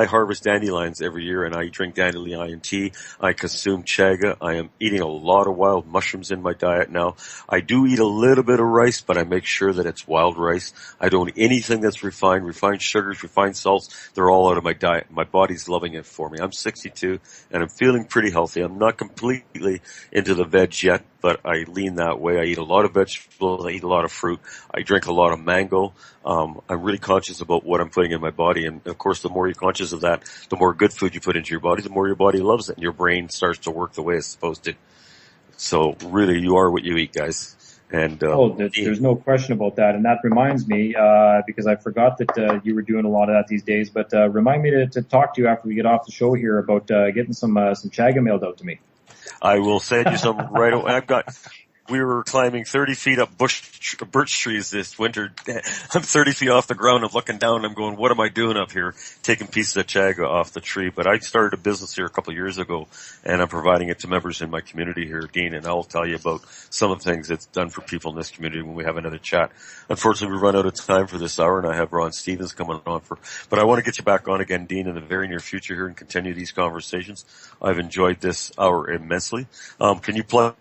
harvest dandelions every year and I drink dandelion tea. I consume chaga. I am eating a lot of wild mushrooms in my diet now. I do eat a little bit of rice, but I make sure that it's wild rice. I don't eat anything that's refined sugars, refined salts. They're all out of my diet. My body's loving it for me. I'm 62 and I'm feeling pretty healthy. I'm not completely into the veg yet, but I lean that way. I eat a lot of vegetables. I eat a lot of fruit. I drink a lot of mango. I'm really conscious about what I'm putting in my body. And of course, the more you're conscious of that, the more good food you put into your body, the more your body loves it and your brain starts to work the way it's supposed to. So really, you are what you eat, guys. And there's no question about that. And that reminds me, because I forgot that you were doing a lot of that these days, but remind me to talk to you after we get off the show here about getting some chaga mailed out to me. I will send you some right away. We were climbing 30 feet up birch trees this winter. I'm 30 feet off the ground. I'm looking down. I'm going, what am I doing up here? Taking pieces of chaga off the tree. But I started a business here a couple of years ago, and I'm providing it to members in my community here, Dean, and I'll tell you about some of the things it's done for people in this community when we have another chat. Unfortunately, we run out of time for this hour, and I have Ron Stevens coming on but I want to get you back on again, Dean, in the very near future here and continue these conversations. I've enjoyed this hour immensely. Can you plug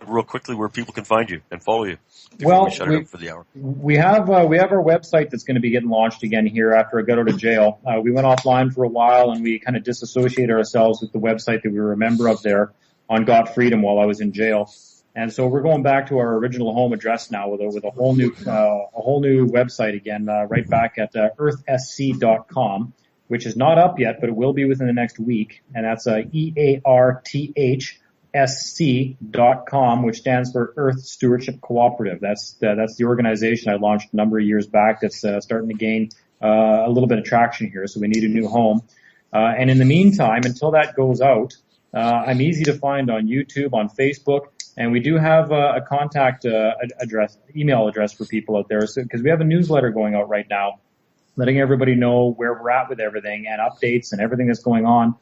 real quickly where people can find you and follow you before we shut it up for the hour? We have our website that's going to be getting launched again here after I got out of jail. We went offline for a while and we kind of disassociated ourselves with the website that we were a member of there on Got Freedom while I was in jail. And so we're going back to our original home address now with a whole new website again, right back at earthsc.com, which is not up yet, but it will be within the next week. And that's EARTHSC.com, which stands for Earth Stewardship Cooperative. That's the organization I launched a number of years back that's starting to gain a little bit of traction here. So we need a new home. And in the meantime, until that goes out, I'm easy to find on YouTube, on Facebook, and we do have a contact email address for people out there. So because we have a newsletter going out right now, letting everybody know where we're at with everything and updates and everything that's going on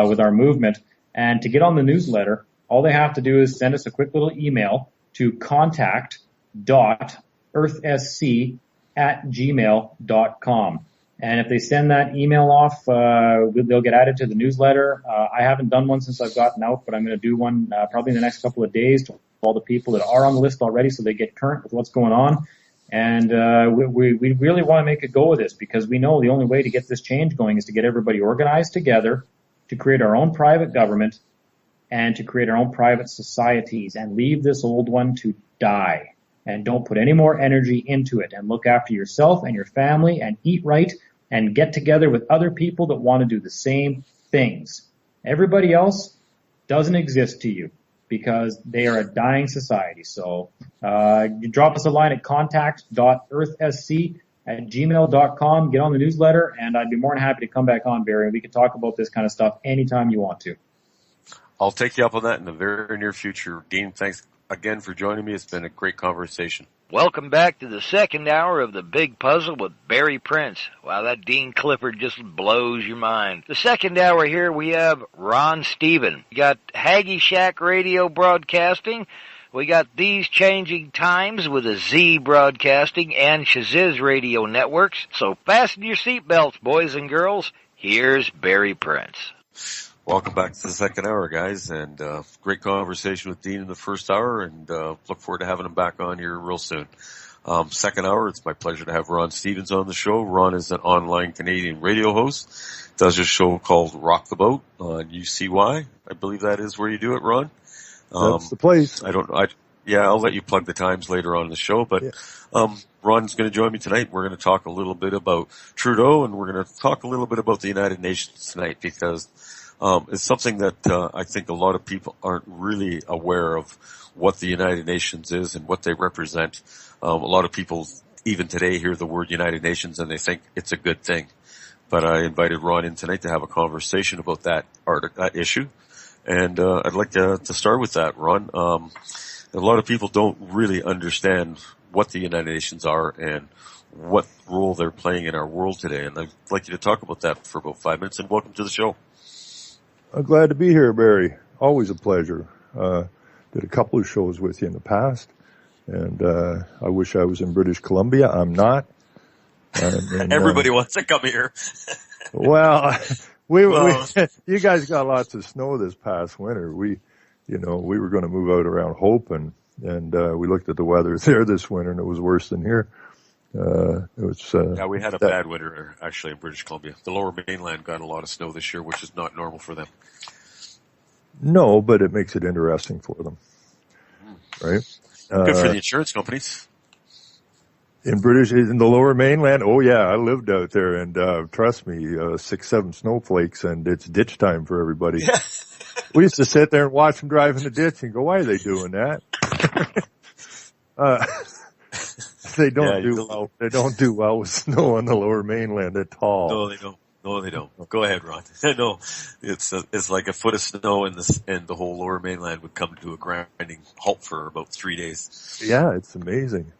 with our movement. And to get on the newsletter, all they have to do is send us a quick little email to contact.earthsc@gmail.com. And if they send that email off, they'll get added to the newsletter. I haven't done one since I've gotten out, but I'm going to do one probably in the next couple of days to all the people that are on the list already so they get current with what's going on. And we really want to make a go of this because we know the only way to get this change going is to get everybody organized together, to create our own private government, and to create our own private societies and leave this old one to die. And don't put any more energy into it and look after yourself and your family and eat right and get together with other people that want to do the same things. Everybody else doesn't exist to you because they are a dying society. So you drop us a line at contact.earthsc@gmail.com. Get on the newsletter, and I'd be more than happy to come back on, Barry, and we can talk about this kind of stuff anytime you want to. I'll take you up on that in the very near future. Dean, thanks again for joining me. It's been a great conversation. Welcome back to the second hour of The Big Puzzle with Barry Prince. Wow, that Dean Clifford just blows your mind. The second hour here, we have Ron Stevens. We got Haggy Shack Radio Broadcasting. We got These Changing Times with a Z Broadcasting and Shaziz Radio Networks. So fasten your seatbelts, boys and girls. Here's Barry Prince. Welcome back to the second hour, guys, and great conversation with Dean in the first hour, and look forward to having him back on here real soon. Second hour, it's my pleasure to have Ron Stevens on the show. Ron is an online Canadian radio host, does a show called Rock the Boat on UCY. I believe that is where you do it, Ron. That's the place. I'll let you plug the times later on in the show, but Ron's going to join me tonight. We're going to talk a little bit about Trudeau, and we're going to talk a little bit about the United Nations tonight because it's something that I think a lot of people aren't really aware of what the United Nations is and what they represent. A lot of people, even today, hear the word United Nations and they think it's a good thing. But I invited Ron in tonight to have a conversation about that issue. And I'd like to start with that, Ron. A lot of people don't really understand what the United Nations are and what role they're playing in our world today. And I'd like you to talk about that for about 5 minutes, and welcome to the show. I'm glad to be here, Barry. Always a pleasure. Did a couple of shows with you in the past, And I wish I was in British Columbia. I'm not. Everybody wants to come here. Well, you guys got lots of snow this past winter. We were going to move out around Hope, and we looked at the weather there this winter, and it was worse than here. We had a bad winter actually in British Columbia. The Lower Mainland got a lot of snow this year, which is not normal for them. No, but it makes it interesting for them, right? Good for the insurance companies. In the Lower Mainland, oh yeah, I lived out there, and trust me, 6-7 snowflakes, and it's ditch time for everybody. Yeah. We used to sit there and watch them drive in the ditch and go, "Why are they doing that?" They don't do well. They don't do well with snow on the Lower Mainland at all. No, they don't. No, they don't. Go ahead, Ron. No, it's like a foot of snow, and the whole Lower Mainland would come to a grinding halt for about 3 days. Yeah, it's amazing.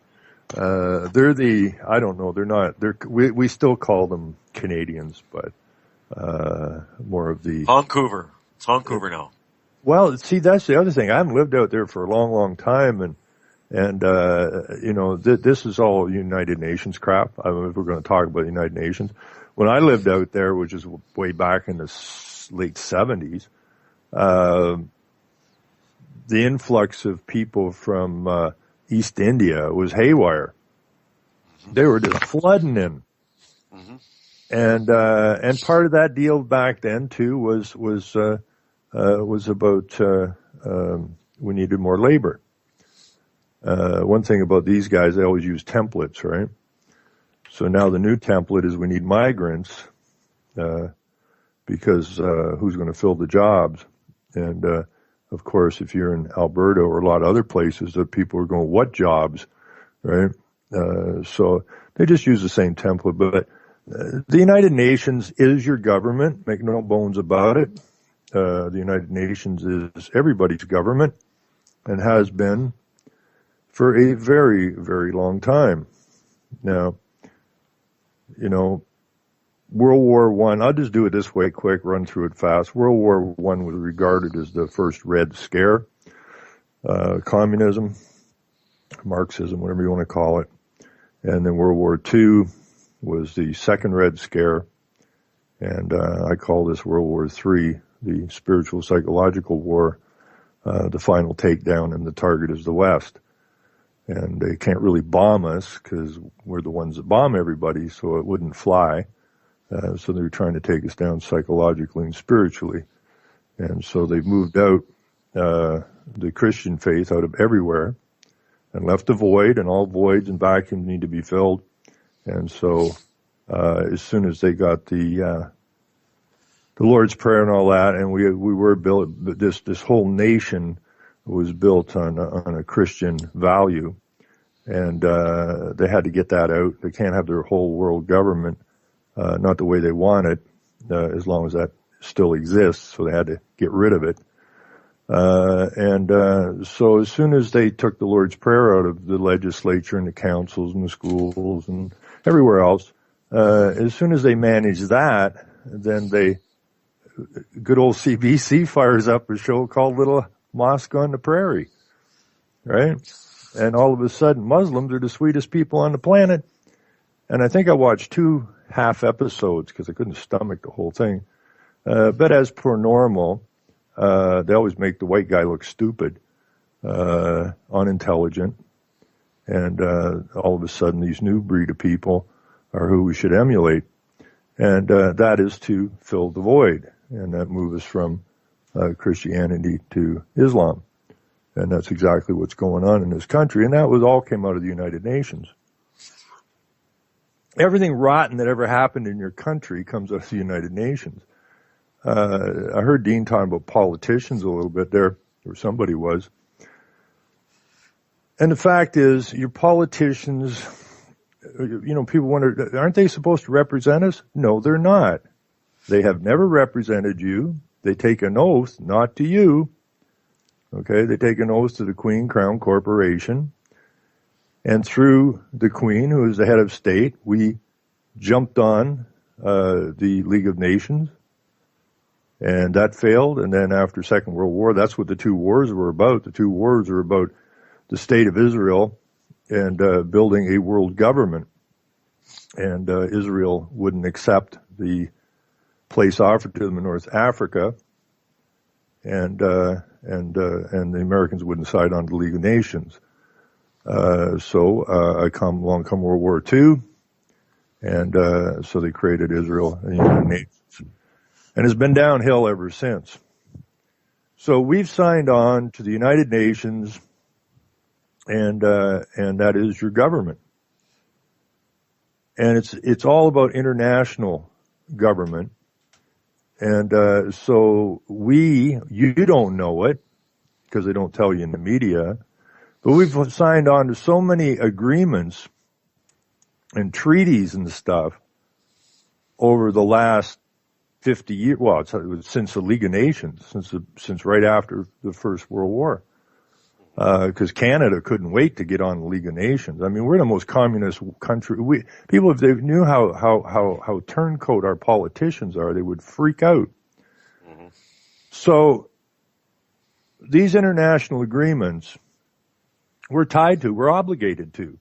I don't know, we still call them Canadians, but, more of the... Vancouver. It's Vancouver now. Well, see, that's the other thing. I haven't lived out there for a long, long time, and this is all United Nations crap. I mean, if we're going to talk about the United Nations. When I lived out there, which is way back in the late 70s, the influx of people from, East India was haywire. They were just flooding in. Mm-hmm. And part of that deal back then too was about, we needed more labor. One thing about these guys, they always use templates, right? So now the new template is we need migrants, because, who's going to fill the jobs? And, of course, if you're in Alberta or a lot of other places, that people are going, what jobs, right? So they just use the same template. But the United Nations is your government, make no bones about it. The United Nations is everybody's government and has been for a very, very long time. Now, World War I, I'll just do it this way quick, run through it fast. World War I was regarded as the first Red Scare, communism, Marxism, whatever you want to call it. And then World War II was the second Red Scare. And I call this World War III, the spiritual psychological war, the final takedown, and the target is the West. And they can't really bomb us because we're the ones that bomb everybody, so it wouldn't fly. So they were trying to take us down psychologically and spiritually. And so they've moved out, the Christian faith out of everywhere and left a void, and all voids and vacuums need to be filled. And so, as soon as they got the Lord's Prayer and all that, and we were built, this whole nation was built on a Christian value. And, they had to get that out. They can't have their whole world government not the way they want it, as long as that still exists, so they had to get rid of it. So as soon as they took the Lord's Prayer out of the legislature and the councils and the schools and everywhere else, as soon as they managed that, then good old CBC fires up a show called Little Mosque on the Prairie, right? And all of a sudden, Muslims are the sweetest people on the planet. And I think I watched 2 half episodes because I couldn't stomach the whole thing. But as per normal, they always make the white guy look stupid, unintelligent. And all of a sudden, these new breed of people are who we should emulate. And that is to fill the void. And that moves us from Christianity to Islam. And that's exactly what's going on in this country. And that all came out of the United Nations. Everything rotten that ever happened in your country comes out of the United Nations. I heard Dean talking about politicians a little bit there, or somebody was. And the fact is, your politicians, people wonder, aren't they supposed to represent us? No, they're not. They have never represented you. They take an oath, not to you. Okay, they take an oath to the Queen Crown Corporation. And through the Queen, who is the head of state, we jumped on the League of Nations. And that failed. And then after Second World War, that's what the 2 wars were about. The 2 wars were about the state of Israel and building a world government. And Israel wouldn't accept the place offered to them in North Africa, and the Americans wouldn't sign on to the League of Nations. So along come World War II, and so they created Israel and the United Nations, and it's been downhill ever since. So we've signed on to the United Nations, and that is your government, and it's all about international government, and so you don't know it because they don't tell you in the media, but we've signed on to so many agreements and treaties and stuff over the last 50 years, well, since the League of Nations, since right after the First World War, because Canada couldn't wait to get on the League of Nations. I mean, we're the most communist country. People, if they knew how turncoat our politicians are, they would freak out. Mm-hmm. So these international agreements we're tied to, we're obligated to.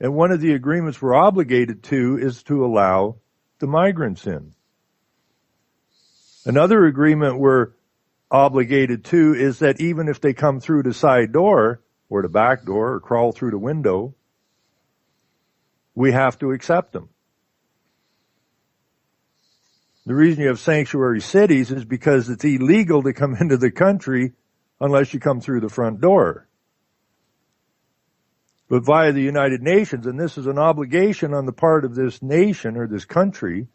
And one of the agreements we're obligated to is to allow the migrants in. Another agreement we're obligated to is that even if they come through the side door or the back door or crawl through the window, we have to accept them. The reason you have sanctuary cities is because it's illegal to come into the country unless you come through the front door. But via the United Nations, and this is an obligation on the part of this nation or this country,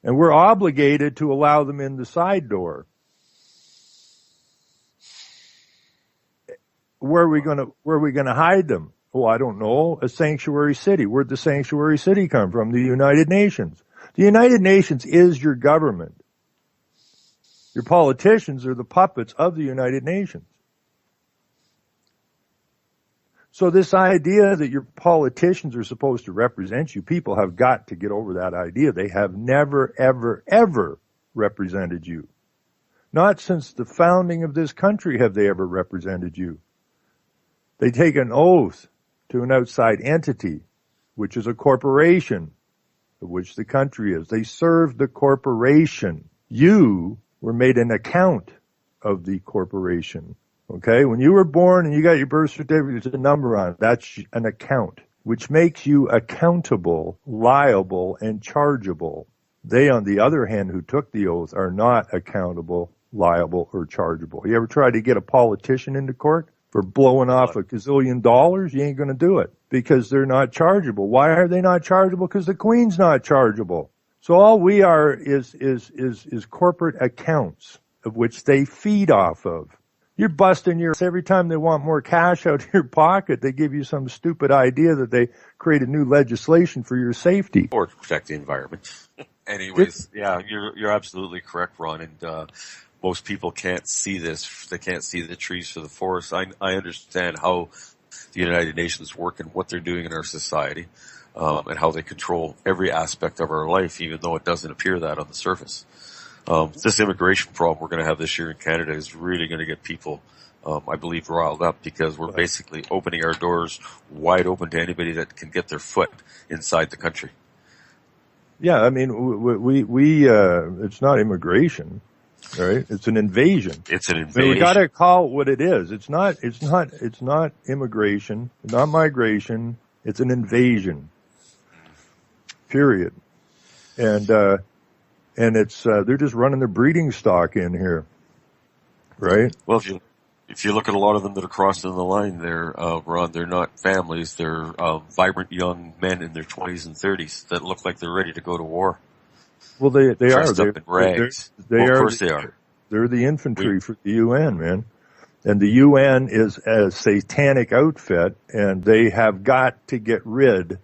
and we're obligated to allow them in the side door. Where are we going to hide them? Oh, I don't know. A sanctuary city. Where'd the sanctuary city come from? The United Nations. The United Nations is your government. Your politicians are the puppets of the United Nations. So this idea that your politicians are supposed to represent you, people have got to get over that idea. They have never, ever, ever represented you. Not since the founding of this country have they ever represented you. They take an oath to an outside entity, which is a corporation, of which the country is. They serve the corporation. You were made an account of the corporation. Okay, when you were born and you got your birth certificate, there's a number on it. That's an account, which makes you accountable, liable, and chargeable. They, on the other hand, who took the oath, are not accountable, liable, or chargeable. You ever tried to get a politician into court for blowing off a gazillion dollars? You ain't going to do it because they're not chargeable. Why are they not chargeable? Because the Queen's not chargeable. So all we are is corporate accounts of which they feed off of. You're busting every time they want more cash out of your pocket, they give you some stupid idea that they created new legislation for your safety. Or to protect the environment. Anyways, yeah, you're absolutely correct, Ron, and most people can't see this. They can't see the trees for the forest. I understand how the United Nations work and what they're doing in our society, and how they control every aspect of our life, even though it doesn't appear that on the surface. This immigration problem we're going to have this year in Canada is really going to get people, I believe, riled up because we're basically opening our doors wide open to anybody that can get their foot inside the country. Yeah, I mean, we it's not immigration, right? It's an invasion. It's an invasion. We got to call it what it is. It's not immigration, not migration. It's an invasion. Period. And it's they're just running their breeding stock in here, right? Well, if you look at a lot of them that are crossing the line, Ron, they're not families. They're vibrant young men in their 20s and 30s that look like they're ready to go to war. Well, they are. Dressed up in rags. Of course they are. They're the infantry for the UN, man. And the UN is a satanic outfit, and they have got to get rid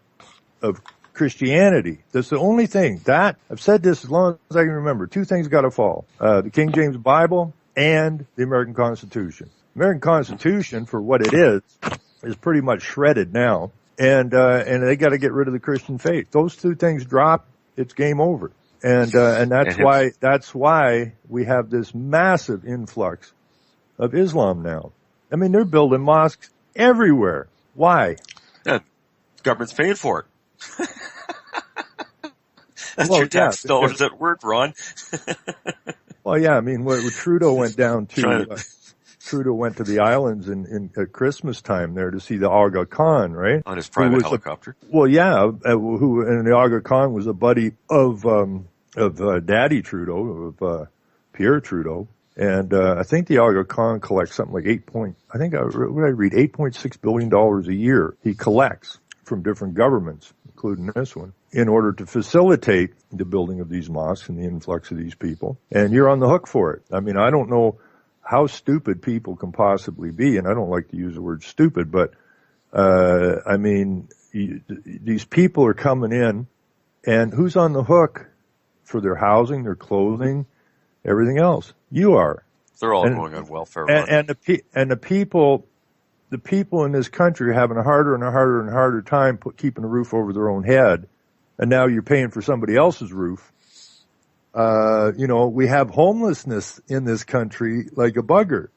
of Christianity. That's the only thing. I've said this as long as I can remember. Two things got to fall. The King James Bible and the American Constitution. American Constitution, for what it is pretty much shredded now. And they got to get rid of the Christian faith. Those two things drop, it's game over. And that's why we have this massive influx of Islam now. I mean, they're building mosques everywhere. Why? Yeah, the government's paying for it. That's Well, your yeah, tax dollars at work, Ron. well, yeah. I mean, what Trudeau went down Trying to, Trudeau went to the islands in at Christmas time there to see the Aga Khan, right? on his private helicopter. Who and the Aga Khan was a buddy of Daddy Trudeau, of Pierre Trudeau. And I think the Aga Khan collects something like $8.6 billion a year he collects from different governments, including this one, in order to facilitate the building of these mosques and the influx of these people. And you're on the hook for it. I mean, I don't know how stupid people can possibly be, and I don't like to use the word stupid, but I mean, these people are coming in, and who's on the hook for their housing, their clothing, everything else? You are. They're all going on welfare. And the people in this country are having a harder and a harder and harder time keeping a roof over their own head, and now you're paying for somebody else's roof. We have homelessness in this country like a bugger.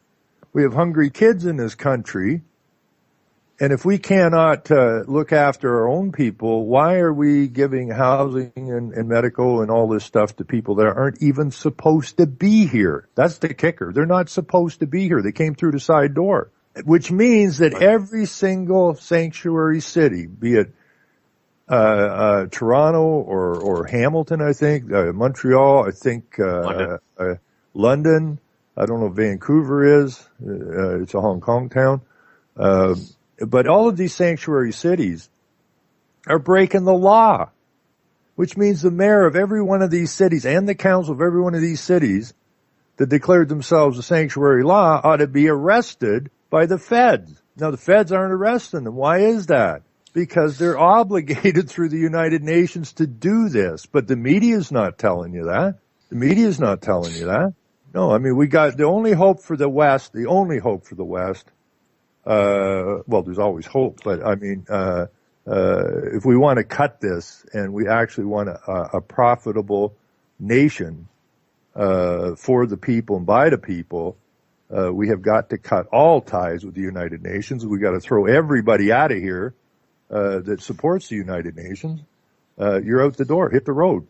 We have hungry kids in this country. And if we cannot look after our own people, why are we giving housing and medical and all this stuff to people that aren't even supposed to be here? That's the kicker. They're not supposed to be here. They came through the side door, which means that every single sanctuary city, be it Toronto or Hamilton, I think, Montreal, I think, London. I don't know if Vancouver is. It's a Hong Kong town. But all of these sanctuary cities are breaking the law, which means the mayor of every one of these cities and the council of every one of these cities that declared themselves a sanctuary law ought to be arrested by the feds. Now, the feds aren't arresting them. Why is that? Because they're obligated through the United Nations to do this. But the media's not telling you that. The media's not telling you that. No, I mean, we got the only hope for the West, well, there's always hope, but I mean, if we want to cut this and we actually want a profitable nation, for the people and by the people, we have got to cut all ties with the United Nations. We got to throw everybody out of here, that supports the United Nations. You're out the door, hit the road.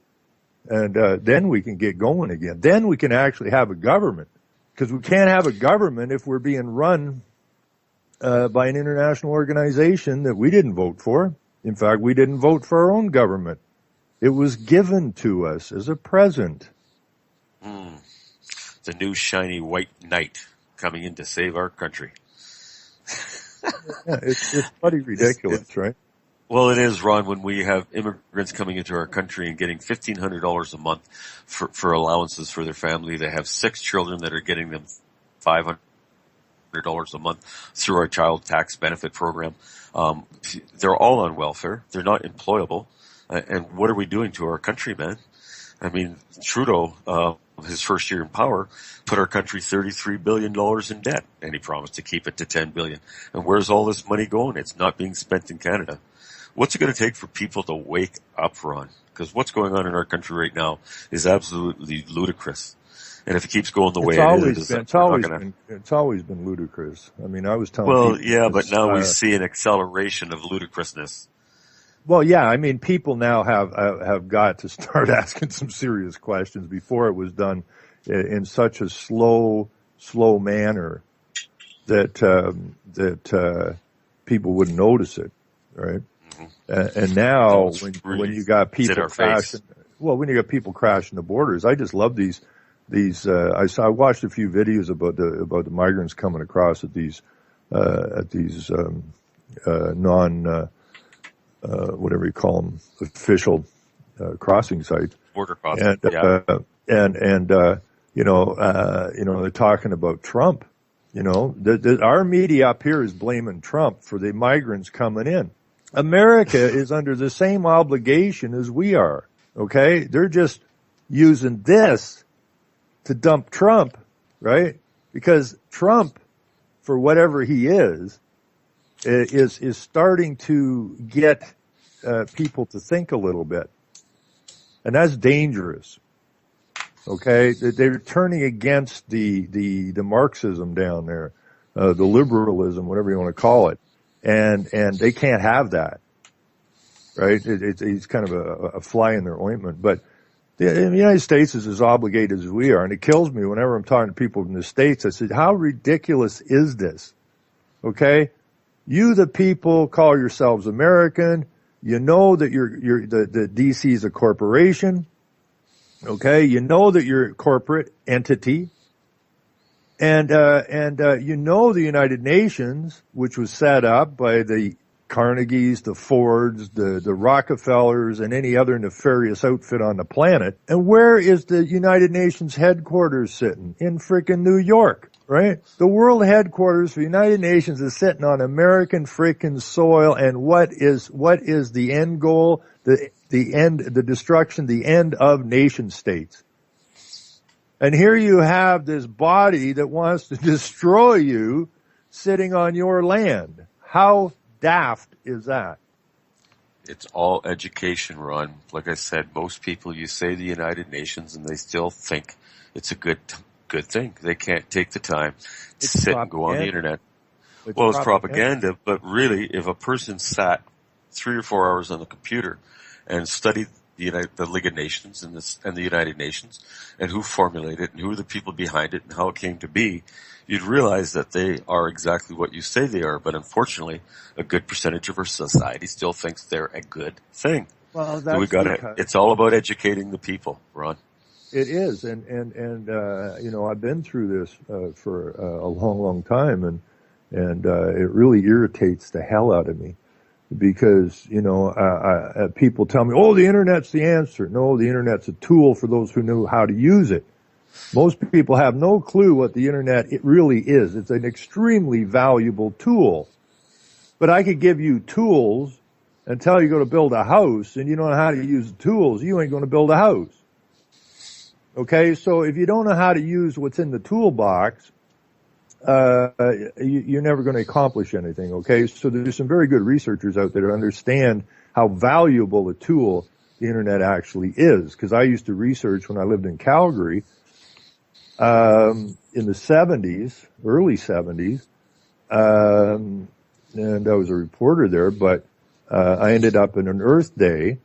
And, then we can get going again. Then we can actually have a government, because we can't have a government if we're being run by an international organization that we didn't vote for. In fact, we didn't vote for our own government. It was given to us as a present. The new shiny white knight coming in to save our country. Yeah, it's bloody ridiculous, right? Well, it is, Ron, when we have immigrants coming into our country and getting $1,500 a month for allowances for their family. They have 6 children that are getting them $500 a month through our child tax benefit program. They're all on welfare. They're not employable. And what are we doing to our country, man? I mean, Trudeau, his first year in power, put our country $33 billion in debt, and he promised to keep it to $10 billion. And where's all this money going? It's not being spent in Canada. What's it going to take for people to wake up, Ron? Because what's going on in our country right now is absolutely ludicrous. And if it keeps going the way it is, it's always been ludicrous. I mean, I was telling people. Well, yeah, but now we see an acceleration of ludicrousness. Well, yeah, I mean, people now have got to start asking some serious questions. Before it was done in such a slow manner that people wouldn't notice it, right? Mm-hmm. And now when you got people crashing, when you got people crashing the borders, I just love these. I watched a few videos about the migrants coming across at these whatever you call them, official crossing sites. Border crossing. And they're talking about Trump. Our media up here is blaming Trump for the migrants coming in. America is under the same obligation as we are. Okay, they're just using this to dump Trump, right? Because Trump, for whatever he is starting to get people to think a little bit, and that's dangerous. Okay, they're turning against the Marxism down there, the liberalism, whatever you want to call it, and they can't have that, right? It's kind of a fly in their ointment. But the United States is as obligated as we are, and it kills me whenever I'm talking to people in the States. I said, how ridiculous is this? Okay, you the people call yourselves American. You know that the DC is a corporation. Okay, you know that you're a corporate entity, and you know the United Nations, which was set up by the Carnegies, the Fords, the Rockefellers, and any other nefarious outfit on the planet. And where is the United Nations headquarters sitting? In frickin' New York, right? The world headquarters for the United Nations is sitting on American frickin' soil. And what is the end goal? The destruction, the end of nation states. And here you have this body that wants to destroy you sitting on your land. How daft is that? It's all education, Ron. Like I said, most people, you say the United Nations and they still think it's a good thing. They can't take the time to sit and go on the internet. It's propaganda, but really, if a person sat 3 or 4 hours on the computer and studied the League of Nations and the United Nations and who formulated it and who are the people behind it and how it came to be, you'd realize that they are exactly what you say they are. But unfortunately, a good percentage of our society still thinks they're a good thing. Well, that's it's all about educating the people, Ron. It is, and you know, I've been through this for a long time, and it really irritates the hell out of me. Because, you know, people tell me, oh, the internet's the answer. No, the internet's a tool for those who know how to use it. Most people have no clue what the internet it really is. It's an extremely valuable tool. But I could give you tools and tell you to go to build a house, and you don't know how to use the tools, you ain't going to build a house. Okay, so if you don't know how to use what's in the toolbox, you're never going to accomplish anything, okay? So there's some very good researchers out there that understand how valuable a tool the internet actually is. Because I used to research when I lived in Calgary in the 70s, early 70s, and I was a reporter there, but I ended up in an Earth Day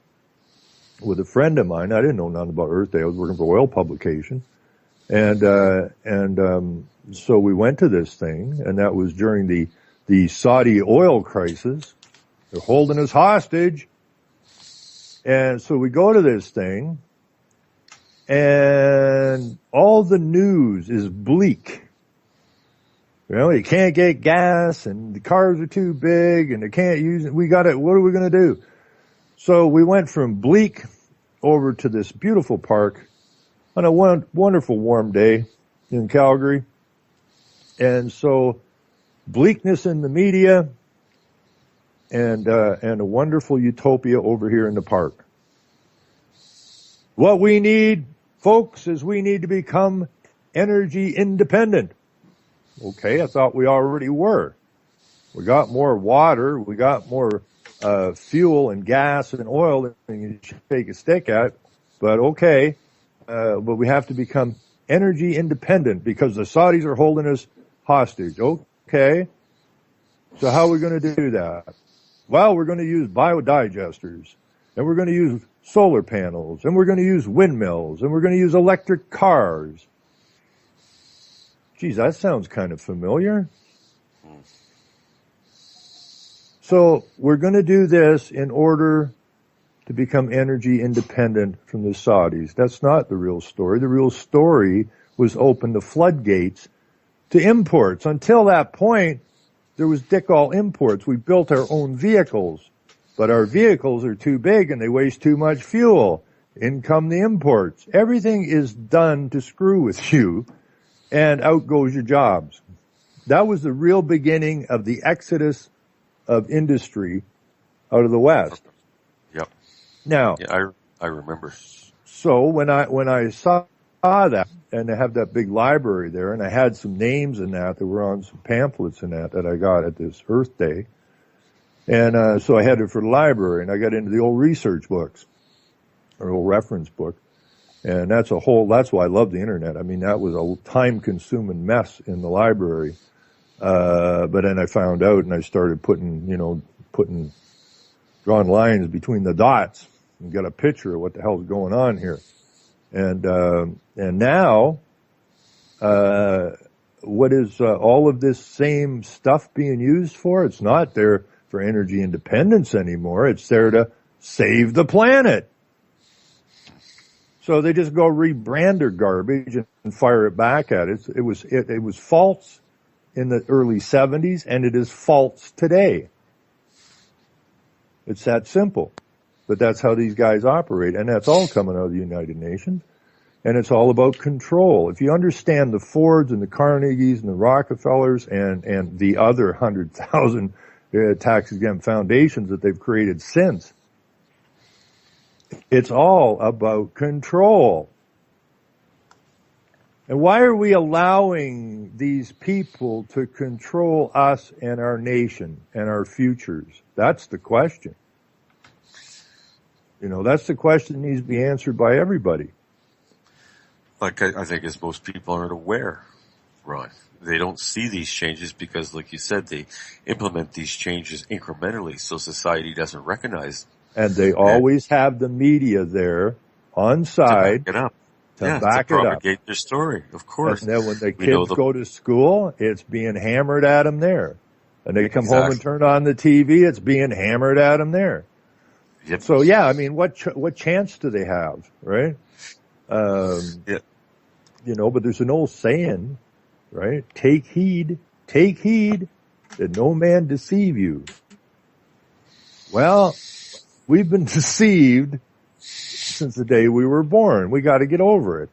with a friend of mine. I didn't know nothing about Earth Day. I was working for oil publication. So we went to this thing, and that was during the Saudi oil crisis. They're holding us hostage. And so we go to this thing, and all the news is bleak. You know, you can't get gas, and the cars are too big, and they can't use it. What are we going to do? So we went from bleak over to this beautiful park on a wonderful warm day in Calgary. And so bleakness in the media and a wonderful utopia over here in the park. What we need, folks, is we need to become energy independent. Okay, I thought we already were. We got more water, we got more fuel and gas and oil than you should take a stick at, but okay. But we have to become energy independent because the Saudis are holding us hostage. Okay. So how are we going to do that? Well, we're going to use biodigesters, and we're going to use solar panels, and we're going to use windmills, and we're going to use electric cars. Geez, that sounds kind of familiar. So we're going to do this in order to become energy independent from the Saudis. That's not the real story. The real story was open the floodgates to imports. Until that point, there was dick all imports. We built our own vehicles, but our vehicles are too big and they waste too much fuel. In come the imports. Everything is done to screw with you, and out goes your jobs. That was the real beginning of the exodus of industry out of the West. Yep. Now, yeah, I remember. So when I saw that, and I have that big library there, and I had some names in that were on some pamphlets in that I got at this Earth Day, and so I had it for the library, and I got into the old research books, or old reference book, And that's why I love the internet. I mean, that was a time-consuming mess in the library. But then I found out and I started drawing lines between the dots and got a picture of what the hell's going on here. And now, what is all of this same stuff being used for? It's not there for energy independence anymore. It's there to save the planet. So they just go rebrand their garbage and fire it back at it. It was false in the early 70s, and it is false today. It's that simple. But that's how these guys operate, and that's all coming out of the United Nations. And it's all about control. If you understand the Fords and the Carnegies and the Rockefellers and the other 100,000 tax-exempt foundations that they've created since, it's all about control. And why are we allowing these people to control us and our nation and our futures? That's the question. That's the question that needs to be answered by everybody. Like I think as most people aren't aware, Ron. They don't see these changes because, like you said, they implement these changes incrementally so society doesn't recognize them. And they always have the media there on side to back it up. To propagate their story, of course. And then when the kids go to school, it's being hammered at them there. And they come home and turn on the TV, it's being hammered at them there. Yep. So yeah, I mean, what chance do they have, right? But there's an old saying, right? Take heed that no man deceive you. Well, we've been deceived since the day we were born. We got to get over it.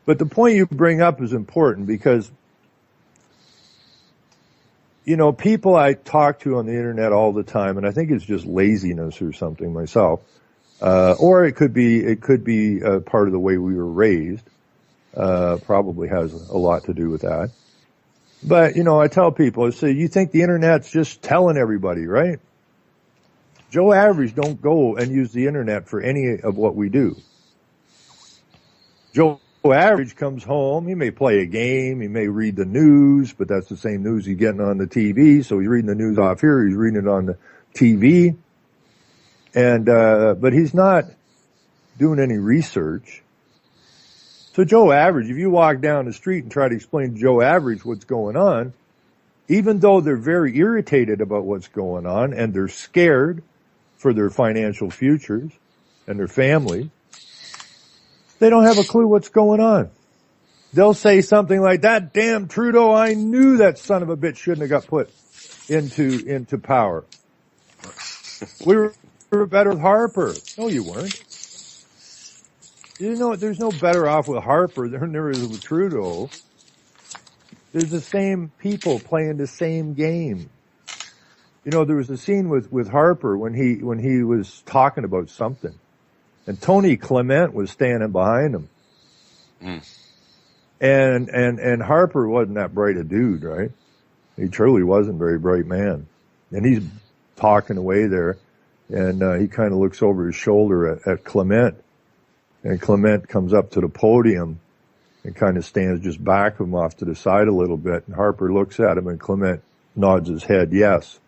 But the point you bring up is important because, people I talk to on the internet all the time, and I think it's just laziness or something myself, or it could be part of the way we were raised. Probably has a lot to do with that. But, I tell people, I say, you think the internet's just telling everybody, right? Joe Average don't go and use the internet for any of what we do. Joe Average comes home, he may play a game, he may read the news, but that's the same news he's getting on the TV, so he's reading the news off here, he's reading it on the TV. And, but he's not doing any research. So Joe Average, if you walk down the street and try to explain to Joe Average what's going on, even though they're very irritated about what's going on and they're scared for their financial futures and their family, they don't have a clue what's going on. They'll say something like, that damn Trudeau, I knew that son of a bitch shouldn't have got put into power. We were better with Harper. No, you weren't. There's no better off with Harper than there is with Trudeau. There's the same people playing the same game. There was a scene with Harper when he was talking about something, and Tony Clement was standing behind him. And Harper wasn't that bright a dude, right? He truly wasn't a very bright man. And he's talking away there, and he kind of looks over his shoulder at Clement. And Clement comes up to the podium and kind of stands just back of him off to the side a little bit. And Harper looks at him, and Clement nods his head yes,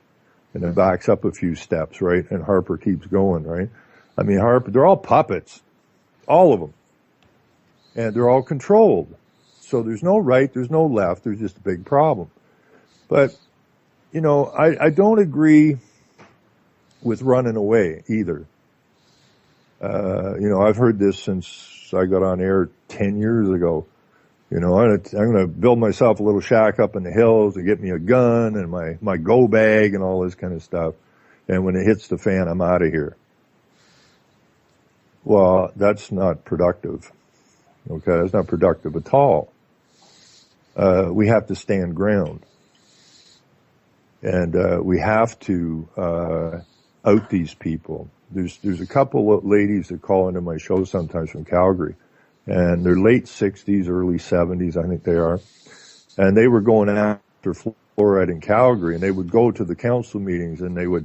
and then backs up a few steps, right? And Harper keeps going, right? I mean, Harper, they're all puppets, all of them. And they're all controlled. So there's no right, there's no left, there's just a big problem. But, I don't agree with running away either. I've heard this since I got on air 10 years ago. I'm going to build myself a little shack up in the hills and get me a gun and my go bag and all this kind of stuff. And when it hits the fan, I'm out of here. Well, that's not productive. Okay, that's not productive at all. We have to stand ground. And we have to out these people. There's a couple of ladies that call into my show sometimes from Calgary, and they're late 60s, early 70s, I think they are. And they were going after fluoride in Calgary, and they would go to the council meetings, and they would,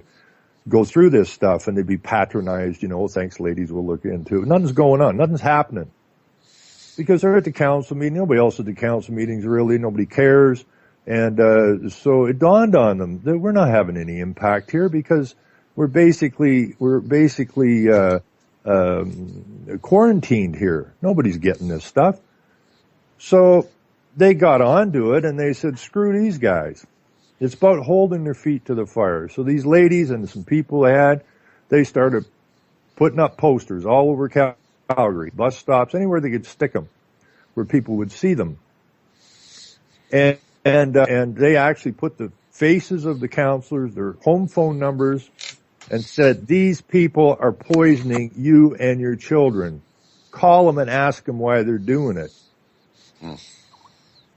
go through this stuff and they'd be patronized, thanks ladies, we'll look into it. Nothing's going on. Nothing's happening. Because they're at the council meeting. Nobody else at the council meetings really. Nobody cares. And so it dawned on them that we're not having any impact here because we're basically quarantined here. Nobody's getting this stuff. So they got onto it and they said, screw these guys. It's about holding their feet to the fire. So these ladies and some people they started putting up posters all over Calgary, bus stops, anywhere they could stick them, where people would see them. And they actually put the faces of the councillors, their home phone numbers, and said, these people are poisoning you and your children. Call them and ask them why they're doing it.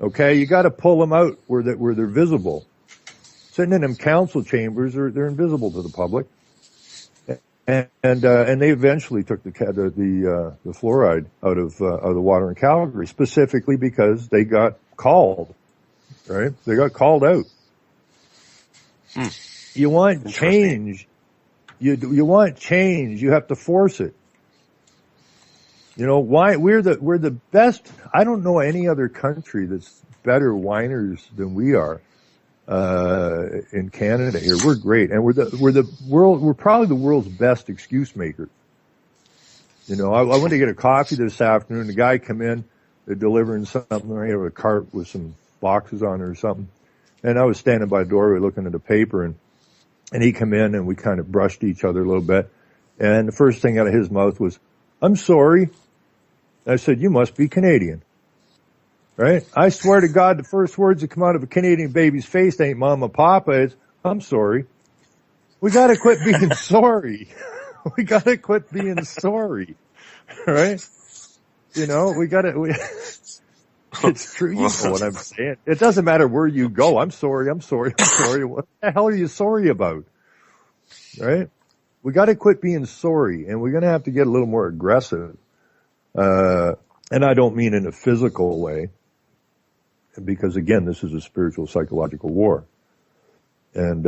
Okay, you got to pull them out where they're visible. Sitting in them council chambers, they're invisible to the public. And they eventually took the fluoride out of the water in Calgary, specifically because they got called, right? They got called out. You want change. You want change. You have to force it. Why we're the best. I don't know any other country that's better whiners than we are. In Canada here. We're great. And we're probably the world's best excuse makers. I went to get a coffee this afternoon. The guy come in, they're delivering something. I have a cart with some boxes on it or something. And I was standing by the doorway looking at the paper and he come in and we kind of brushed each other a little bit. And the first thing out of his mouth was, I'm sorry. I said, you must be Canadian. Right? I swear to God, the first words that come out of a Canadian baby's face ain't mama, papa, it's, I'm sorry. We gotta quit being sorry. We gotta quit being sorry. Right? It's true. You know what I'm saying. It doesn't matter where you go. I'm sorry. What the hell are you sorry about? Right? We gotta quit being sorry and we're gonna have to get a little more aggressive. And I don't mean in a physical way. Because again, this is a spiritual psychological war. And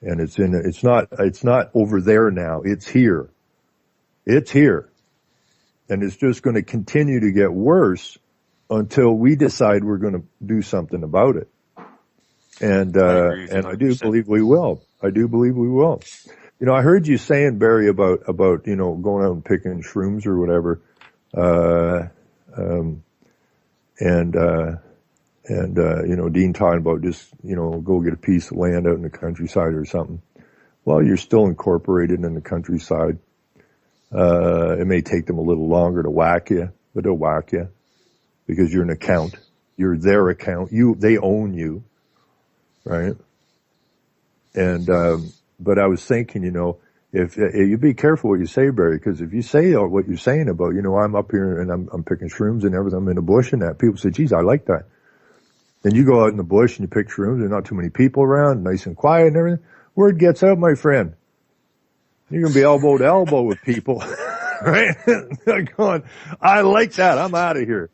it's not over there now. It's here. It's here. And it's just going to continue to get worse until we decide we're going to do something about it. And I do believe we will. I heard you saying, Barry, about, going out and picking shrooms or whatever. Dean talking about just, go get a piece of land out in the countryside or something. Well, you're still incorporated in the countryside. It may take them a little longer to whack you, but they'll whack you because you're an account. You're their account. They own you, right? And, but I was thinking, if you be careful what you say, Barry, because if you say what you're saying about, I'm up here and I'm picking shrooms and everything, I'm in the bush and that, people say, geez, I like that. Then you go out in the bush and you pick shrooms. There's not too many people around, nice and quiet and everything. Word gets out, my friend. You're going to be elbow to elbow with people, right? They're going, I like that. I'm out of here.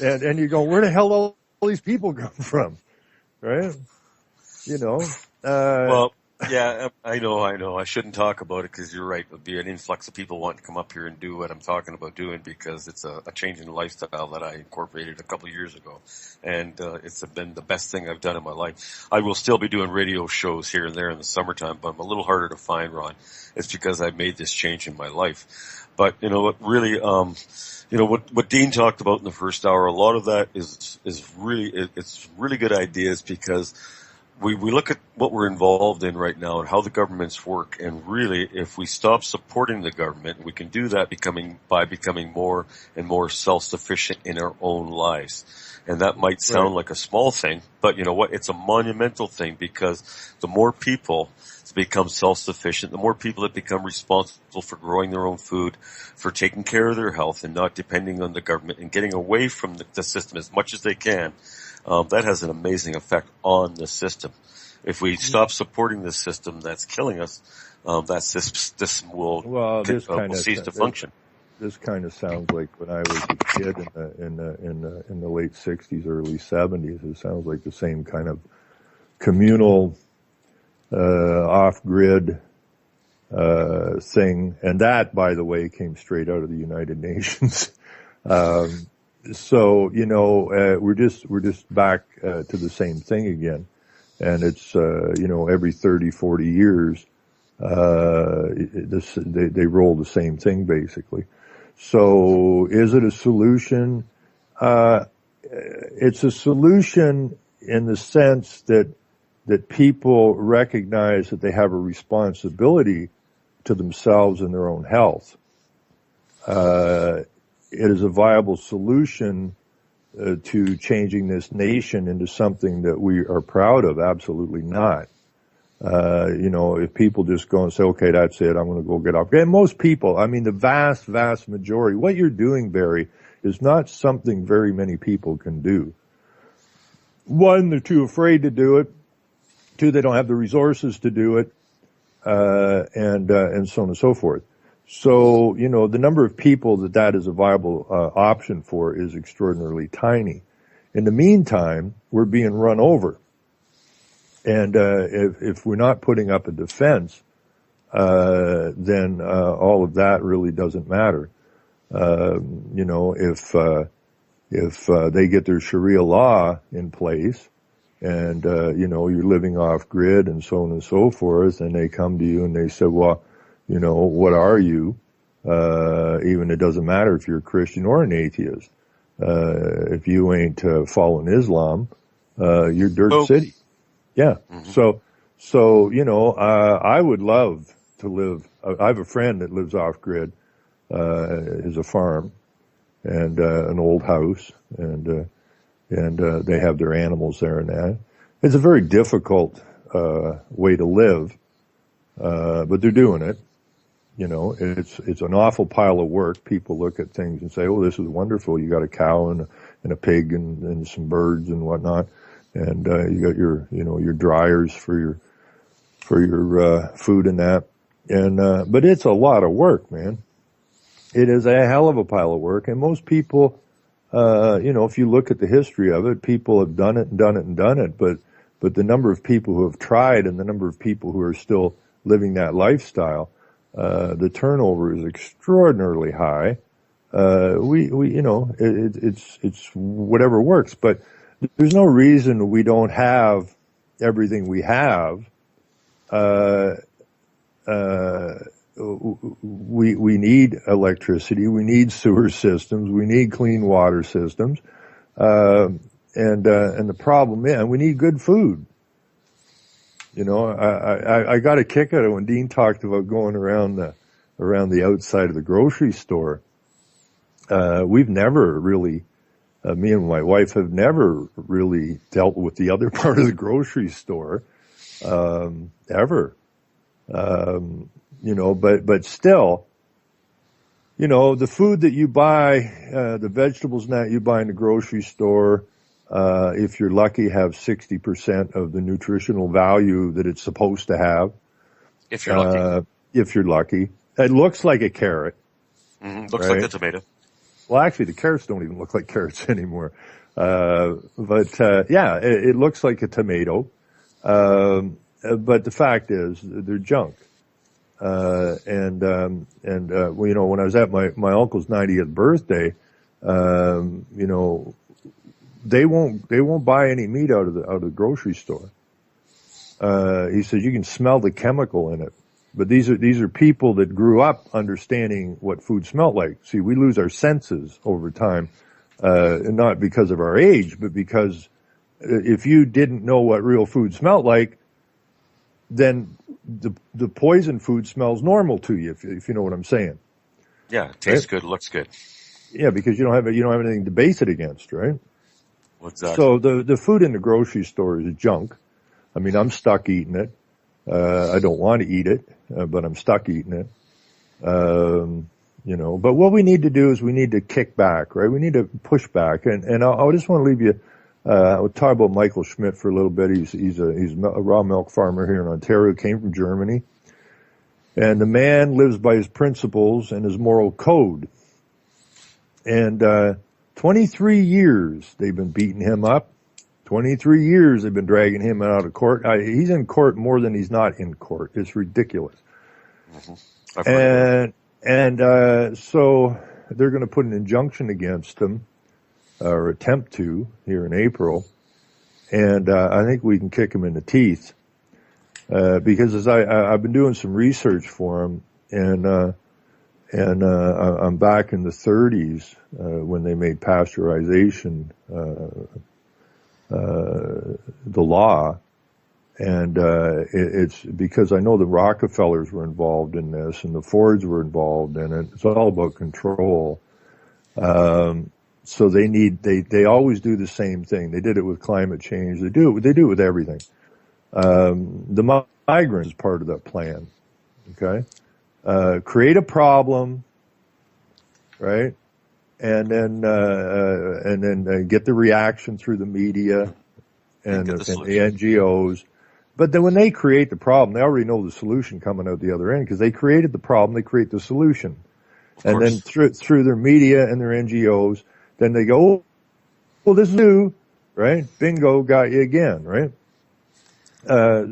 And you're going, where the hell all these people come from? Right? Well, yeah, I know. I shouldn't talk about it because you're right. There'll be an influx of people wanting to come up here and do what I'm talking about doing because it's a change in lifestyle that I incorporated a couple of years ago. And it's been the best thing I've done in my life. I will still be doing radio shows here and there in the summertime, but I'm a little harder to find, Ron. It's because I made this change in my life. But, what really, what Dean talked about in the first hour, a lot of that is really, it's really good ideas because we look at what we're involved in right now and how the governments work, and really, if we stop supporting the government, we can do that by becoming more and more self-sufficient in our own lives. And that might sound like a small thing, but you know what? It's a monumental thing because the more people become self-sufficient, the more people that become responsible for growing their own food, for taking care of their health and not depending on the government and getting away from the system as much as they can, that has an amazing effect on the system. If we stop supporting the system that's killing us, that system will cease to function. This kind of sounds like when I was a kid in the late 60s, early 70s. It sounds like the same kind of communal, off-grid, thing, and that, by the way, came straight out of the United Nations. So, we're just back to the same thing again. And it's, every 30, 40 years, they roll the same thing basically. So is it a solution? It's a solution in the sense that people recognize that they have a responsibility to themselves and their own health. It is a viable solution to changing this nation into something that we are proud of. Absolutely not. If people just go and say, okay, that's it, I'm going to go get off. And most people, I mean, the vast, vast majority, what you're doing, Barry, is not something very many people can do. One, they're too afraid to do it. Two, they don't have the resources to do it, and so on and so forth. So, the number of people that is a viable option for is extraordinarily tiny. In the meantime, we're being run over. And if we're not putting up a defense, then all of that really doesn't matter. If they get their Sharia law in place, and you're living off grid and so on and so forth, and they come to you and they say, well, what are you? Even it doesn't matter if you're a Christian or an atheist. If you ain't following Islam, you're dirt city. Yeah. Mm-hmm. So I would love to live. I have a friend that lives off grid. Is a farm and an old house, and they have their animals there and that. It's a very difficult way to live, but they're doing it. It's an awful pile of work. People look at things and say, "Oh, this is wonderful. You got a cow and a pig and some birds and whatnot, and you got your dryers for your food and that." And but it's a lot of work, man. It is a hell of a pile of work, and most people, if you look at the history of it, people have done it and done it and done it, but the number of people who have tried and the number of people who are still living that lifestyle, the turnover is extraordinarily high. It's whatever works, but there's no reason we don't have everything we have. We need electricity, we need sewer systems, we need clean water systems, and the problem is, and we need good food. I got a kick out of it when Dean talked about going around the outside of the grocery store. We've never really, me and my wife have never really dealt with the other part of the grocery store, ever. But still, the food that you buy, the vegetables that you buy in the grocery store, if you're lucky, have 60% of the nutritional value that it's supposed to have. If you're lucky. If you're lucky. It looks like a carrot. Mm-hmm. Looks like a tomato. Well, actually, the carrots don't even look like carrots anymore. It looks like a tomato. But the fact is, they're junk. When I was at my uncle's 90th birthday, they won't buy any meat out of the grocery store. He said you can smell the chemical in it. But these are people that grew up understanding what food smelled like. See, we lose our senses over time, not because of our age, but because if you didn't know what real food smelled like, then the poison food smells normal to you, if you know what I'm saying. Yeah, it tastes good, looks good. Yeah, because you don't have anything to base it against, right? Exactly. So the food in the grocery store is junk. I mean, I'm stuck eating it. I don't want to eat it, but I'm stuck eating it. But what we need to do is we need to kick back, right? We need to push back. And I just want to leave you, I'll talk about Michael Schmidt for a little bit. He's a raw milk farmer here in Ontario, came from Germany. And the man lives by his principles and his moral code. And 23 years they've been beating him up. 23 years they've been dragging him out of court. He's in court more than he's not in court. It's ridiculous. So they're going to put an injunction against them, or attempt to, here in April. And I think we can kick them in the teeth. Because as I've been doing some research for them, and I'm back in the 30s, when they made pasteurization, the law. And, it's because I know the Rockefellers were involved in this and the Fords were involved in it. It's all about control. So they always do the same thing. They did it with climate change. They do it with everything. The migrants is part of that plan. Okay. Create a problem, right? And then get the reaction through the media and the NGOs. But then when they create the problem, they already know the solution coming out the other end because they created the problem, they create the solution. And then through their media and their NGOs, then they go, oh, well, this is new, right? Bingo, got you again, right?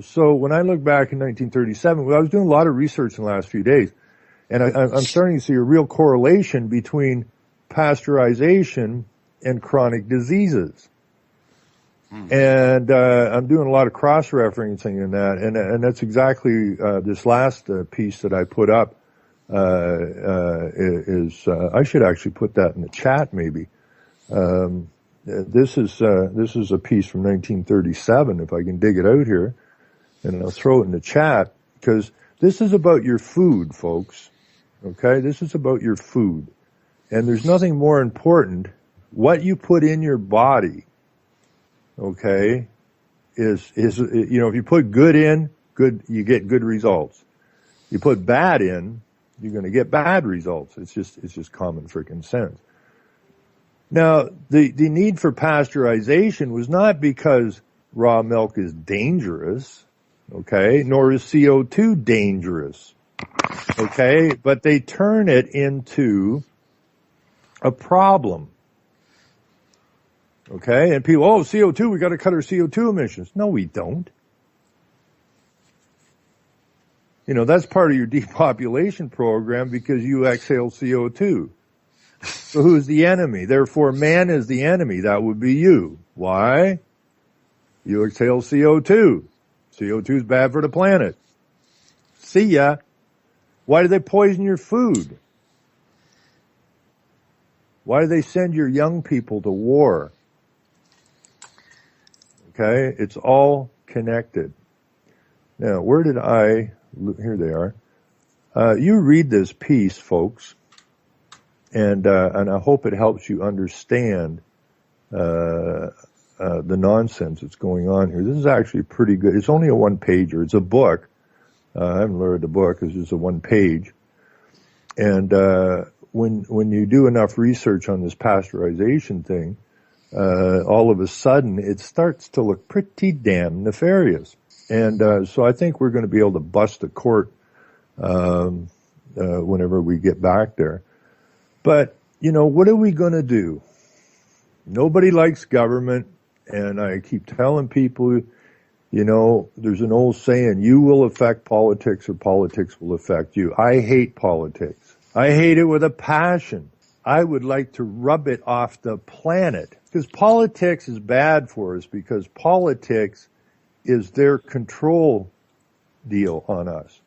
So when I look back in 1937, I was doing a lot of research in the last few days, and I'm starting to see a real correlation between pasteurization and chronic diseases. And I'm doing a lot of cross-referencing in that, and that's exactly this last piece that I put up is I should actually put that in the chat maybe. This is a piece from 1937 if I can dig it out here, and I'll throw it in the chat because this is about your food, folks. Okay, this is about your food, and there's nothing more important. What you put in your body, okay, is if you put good in, you get good results. You put bad in, you're going to get bad results. It's just common freaking sense. Now, the need for pasteurization was not because raw milk is dangerous, okay, nor is CO2 dangerous, okay, but they turn it into a problem. Okay, and people, CO2, we got to cut our CO2 emissions. No, we don't. That's part of your depopulation program because you exhale CO2. So who's the enemy? Therefore, man is the enemy. That would be you. Why? You exhale CO2. CO2 is bad for the planet. See ya. Why do they poison your food? Why do they send your young people to war? Okay, it's all connected. Now, here they are. You read this piece, folks, and I hope it helps you understand the nonsense that's going on here. This is actually pretty good. It's only a one-pager. It's a book. I haven't read the book. It's just a one-page. And when you do enough research on this pasteurization thing, all of a sudden it starts to look pretty damn nefarious. And so I think we're going to be able to bust a court whenever we get back there. But, what are we going to do? Nobody likes government, and I keep telling people, there's an old saying, you will affect politics or politics will affect you. I hate politics. I hate it with a passion. I would like to rub it off the planet. Because politics is bad for us because politics is their control deal on us.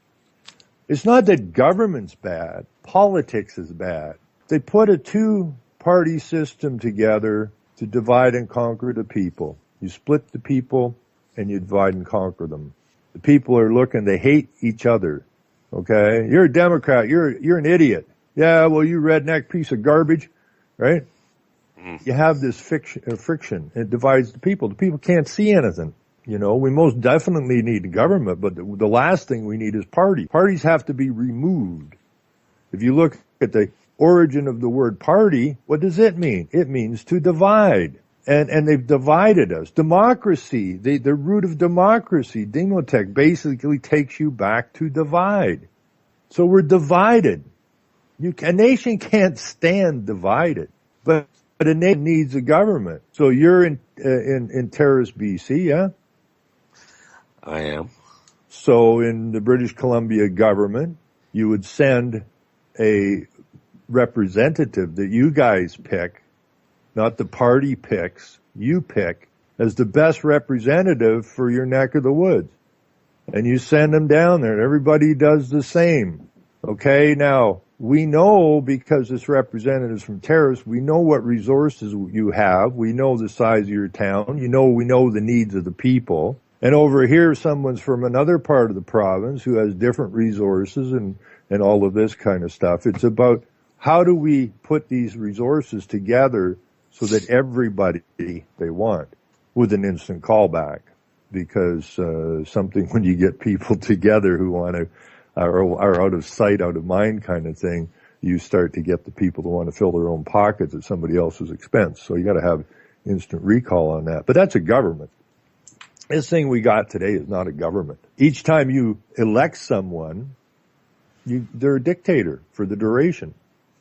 It's not that government's bad. Politics is bad. They put a two-party system together to divide and conquer the people. You split the people and you divide and conquer them. The people are looking, they hate each other. Okay? You're a Democrat. You're an idiot. Yeah, well, you redneck piece of garbage, right? You have this friction. It divides the people. The people can't see anything. We most definitely need government, but the last thing we need is parties. Parties have to be removed. If you look at the origin of the word party, what does it mean? It means to divide. And they've divided us. Democracy, the root of democracy, demotech, basically takes you back to divide. So we're divided. A nation can't stand divided, but a nation needs a government. So you're in Terrace, BC, yeah? I am. So in the British Columbia government, you would send a representative that you guys pick, not the party picks, you pick, as the best representative for your neck of the woods. And you send them down there, and everybody does the same. Okay, now, we know, because this representative's from Terrace, we know what resources you have. We know the size of your town. We know the needs of the people. And over here, someone's from another part of the province who has different resources and all of this kind of stuff. It's about how do we put these resources together so that everybody they want with an instant callback. Because something when you get people together who want to are out of sight, out of mind kind of thing, you start to get the people that want to fill their own pockets at somebody else's expense. So you got to have instant recall on that. But that's a government. This thing we got today is not a government. Each time you elect someone, they're a dictator for the duration.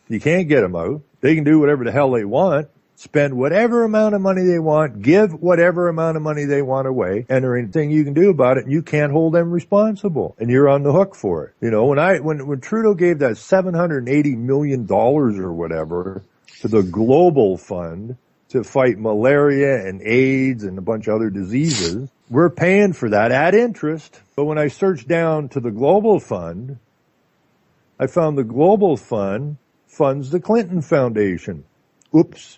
You can't get them out. They can do whatever the hell they want. Spend whatever amount of money they want, give whatever amount of money they want away, and there ain't anything you can do about it, and you can't hold them responsible, and you're on the hook for it. You know, when Trudeau gave that $780 million or whatever to the Global Fund to fight malaria and AIDS and a bunch of other diseases, we're paying for that at interest. But when I searched down to the Global Fund, I found the Global Fund funds the Clinton Foundation. Oops.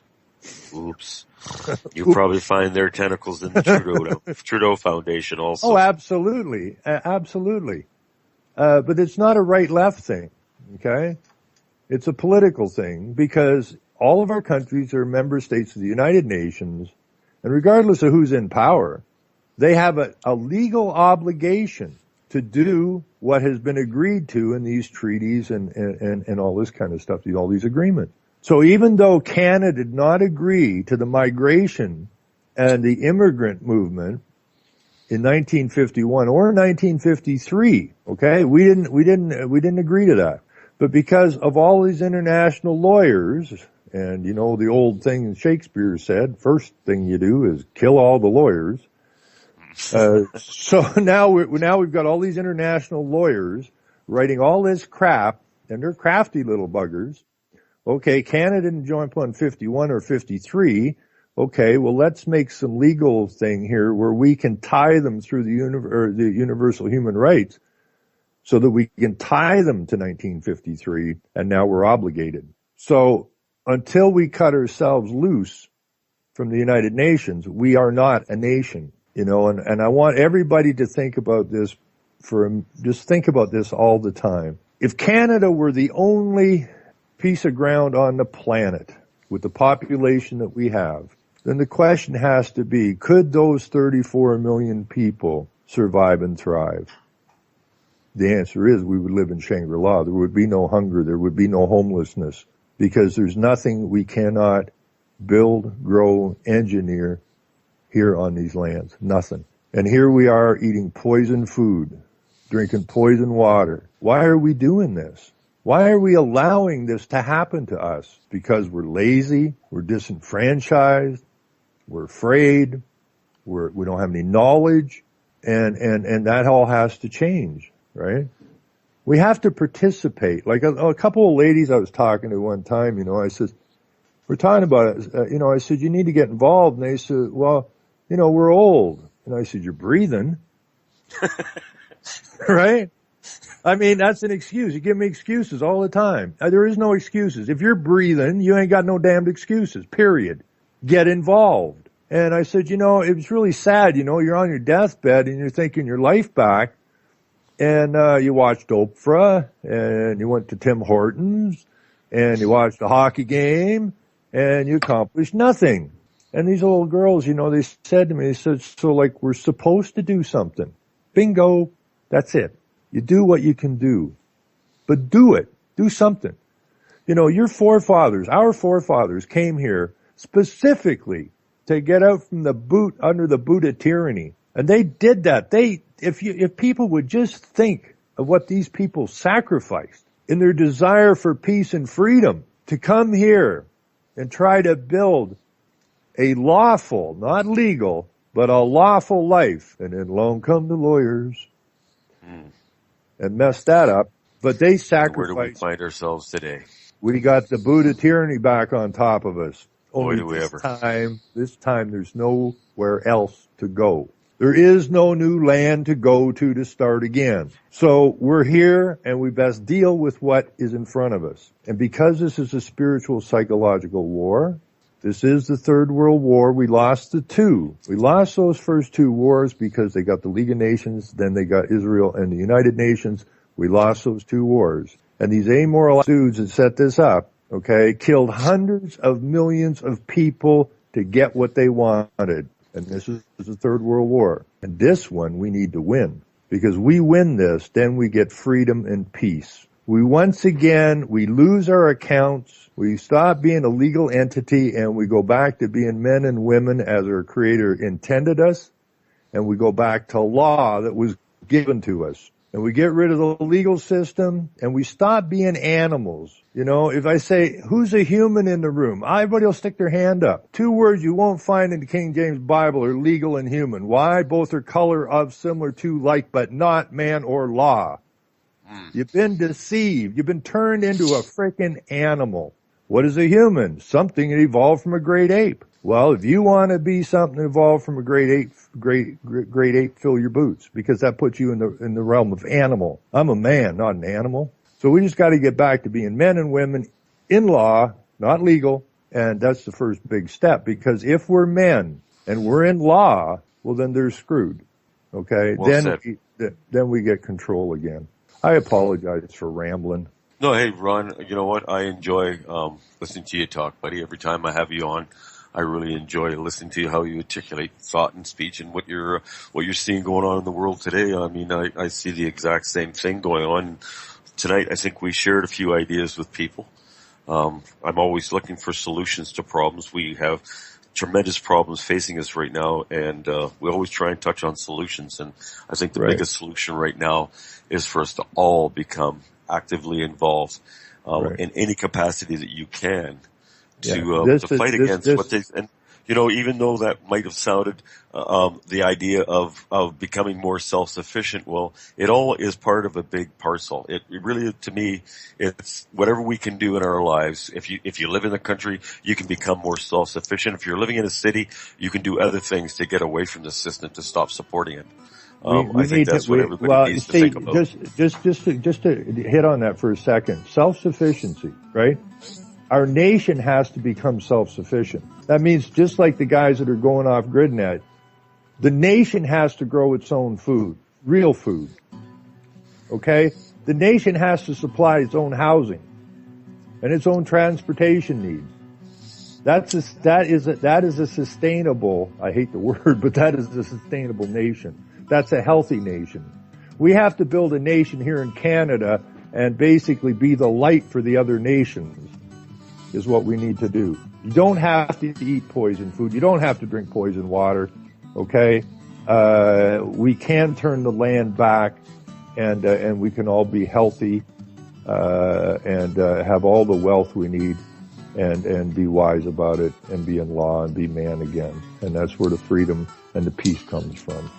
You probably find their tentacles in the Trudeau Foundation also. Oh, absolutely. Absolutely. But it's not a right-left thing, okay? It's a political thing because all of our countries are member states of the United Nations, and regardless of who's in power, they have a legal obligation to do what has been agreed to in these treaties and all this kind of stuff, all these agreements. So even though Canada did not agree to the migration and the immigrant movement in 1951 or 1953, okay, we didn't agree to that. But because of all these international lawyers, and you know the old thing Shakespeare said, first thing you do is kill all the lawyers. So now we've got all these international lawyers writing all this crap, and they're crafty little buggers. Okay, Canada didn't join up on 51 or 53. Okay, well, let's make some legal thing here where we can tie them through the universal human rights so that we can tie them to 1953, and now we're obligated. So until we cut ourselves loose from the United Nations, we are not a nation, you know, and I want everybody to think about this just think about this all the time. If Canada were the only piece of ground on the planet with the population that we have, then the question has to be, could those 34 million people survive and thrive? The answer is we would live in Shangri-La. There would be no hunger. There would be no homelessness because there's nothing we cannot build, grow, engineer here on these lands. Nothing. And here we are eating poison food, drinking poison water. Why are we doing this? Why are we allowing this to happen to us? Because we're lazy, we're disenfranchised, we're afraid, we don't have any knowledge, and that all has to change, right? We have to participate. Like a couple of ladies I was talking to one time, you know, I said, we're talking about it, you know, I said, you need to get involved. And they said, well, you know, we're old. And I said, you're breathing. Right? I mean, that's an excuse. You give me excuses all the time. There is no excuses. If you're breathing, you ain't got no damned excuses, period. Get involved. And I said, you know, it was really sad, you know, you're on your deathbed and you're thinking your life back. And you watched Oprah, and you went to Tim Hortons, and you watched a hockey game, and you accomplished nothing. And these little girls, you know, they said to me, they said, so like we're supposed to do something. Bingo. That's it. You do what you can do. But do it. Do something. You know, your forefathers, our forefathers came here specifically to get out from the boot, under the boot of tyranny. And they did that. If people would just think of what these people sacrificed in their desire for peace and freedom to come here and try to build a lawful, not legal, but a lawful life. And then along come the lawyers and mess that up. But they And where do we sacrificed. find ourselves today? We got the Buddha tyranny back on top of us. Boy, Only do we ever. this time there's nowhere else to go. There is no new land to go to start again. So we're here and we best deal with what is in front of us. And because this is a spiritual psychological war, this is the Third World War. We lost the two. We lost those first two wars because they got the League of Nations, then they got Israel and the United Nations. We lost those two wars. And these amoral dudes that set this up, okay, killed hundreds of millions of people to get what they wanted. And this is the Third World War. And this one we need to win. Because we win this, then we get freedom and peace. We once again, we lose our accounts, we stop being a legal entity, and we go back to being men and women as our Creator intended us, and we go back to law that was given to us. And we get rid of the legal system, and we stop being animals. You know, if I say, who's a human in the room? Everybody will stick their hand up. Two words you won't find in the King James Bible are legal and human. Why? Both are color of, similar to, like, but not man or law. You've been deceived. You've been turned into a freaking animal. What is a human? Something that evolved from a great ape. Well, if you want to be something evolved from a great ape, fill your boots, because that puts you in the realm of animal. I'm a man, not an animal. So we just got to get back to being men and women in law, not legal, and that's the first big step. Because if we're men and we're in law, well, then they're screwed. Okay, Well then we get control again. I apologize for rambling. No, hey, Ron, you know what? I enjoy listening to you talk, buddy. Every time I have you on, I really enjoy listening to how you articulate thought and speech and what you're seeing going on in the world today. I mean, I see the exact same thing going on. Tonight, I think we shared a few ideas with people. I'm always looking for solutions to problems. We have tremendous problems facing us right now, and we always try and touch on solutions. And I think the biggest solution right now is for us to all become actively involved in any capacity that you can to fight against what they. And you know, even though that might have sounded the idea of becoming more self-sufficient, well, it all is part of a big parcel. It really, to me, it's whatever we can do in our lives. If you live in the country, you can become more self-sufficient. If you're living in a city, you can do other things to get away from the system to stop supporting it. I think that's what everybody needs to think about. Just to hit on that for a second, self-sufficiency, right? Our nation has to become self-sufficient. That means just like the guys that are going off grid net, the nation has to grow its own food, real food. Okay? The nation has to supply its own housing and its own transportation needs. That is a sustainable, I hate the word, but that is a sustainable nation. That's a healthy nation. We have to build a nation here in Canada and basically be the light for the other nations is what we need to do. You don't have to eat poison food. You don't have to drink poison water. Okay? We can turn the land back and we can all be healthy, and have all the wealth we need and be wise about it and be in law and be man again. And that's where the freedom and the peace comes from.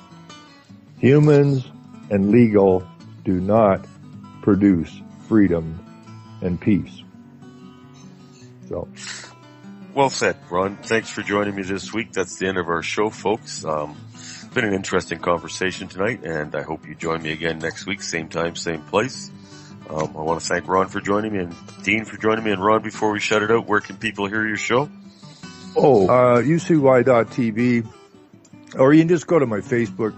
Humans and legal do not produce freedom and peace. So. Well said, Ron. Thanks for joining me this week. That's the end of our show, folks. It's been an interesting conversation tonight, and I hope you join me again next week, same time, same place. I want to thank Ron for joining me and Dean for joining me. And Ron, before we shut it out, where can people hear your show? UCY.TV, or you can just go to my Facebook,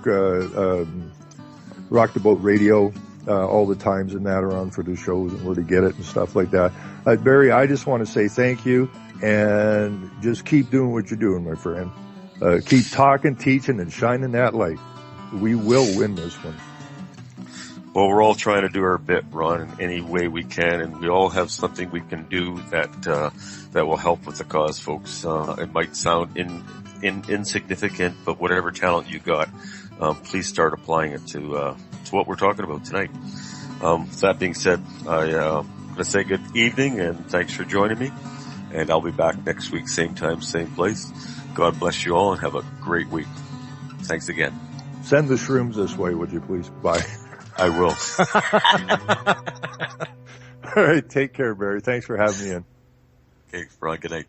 Rock the Boat Radio. All the times and that around for the shows and where to get it and stuff like that. Barry, I just want to say thank you and just keep doing what you're doing, my friend. Keep talking, teaching, and shining that light. We will win this one. Well, we're all trying to do our bit, Ron, in any way we can, and we all have something we can do that will help with the cause, folks. It might sound insignificant, but whatever talent you got, please start applying it to what we're talking about tonight. That being said, I'm going to say good evening and thanks for joining me. And I'll be back next week, same time, same place. God bless you all and have a great week. Thanks again. Send the shrooms this way, would you please? Bye. I will. All right. Take care, Barry. Thanks for having me in. Okay, Ron, good night.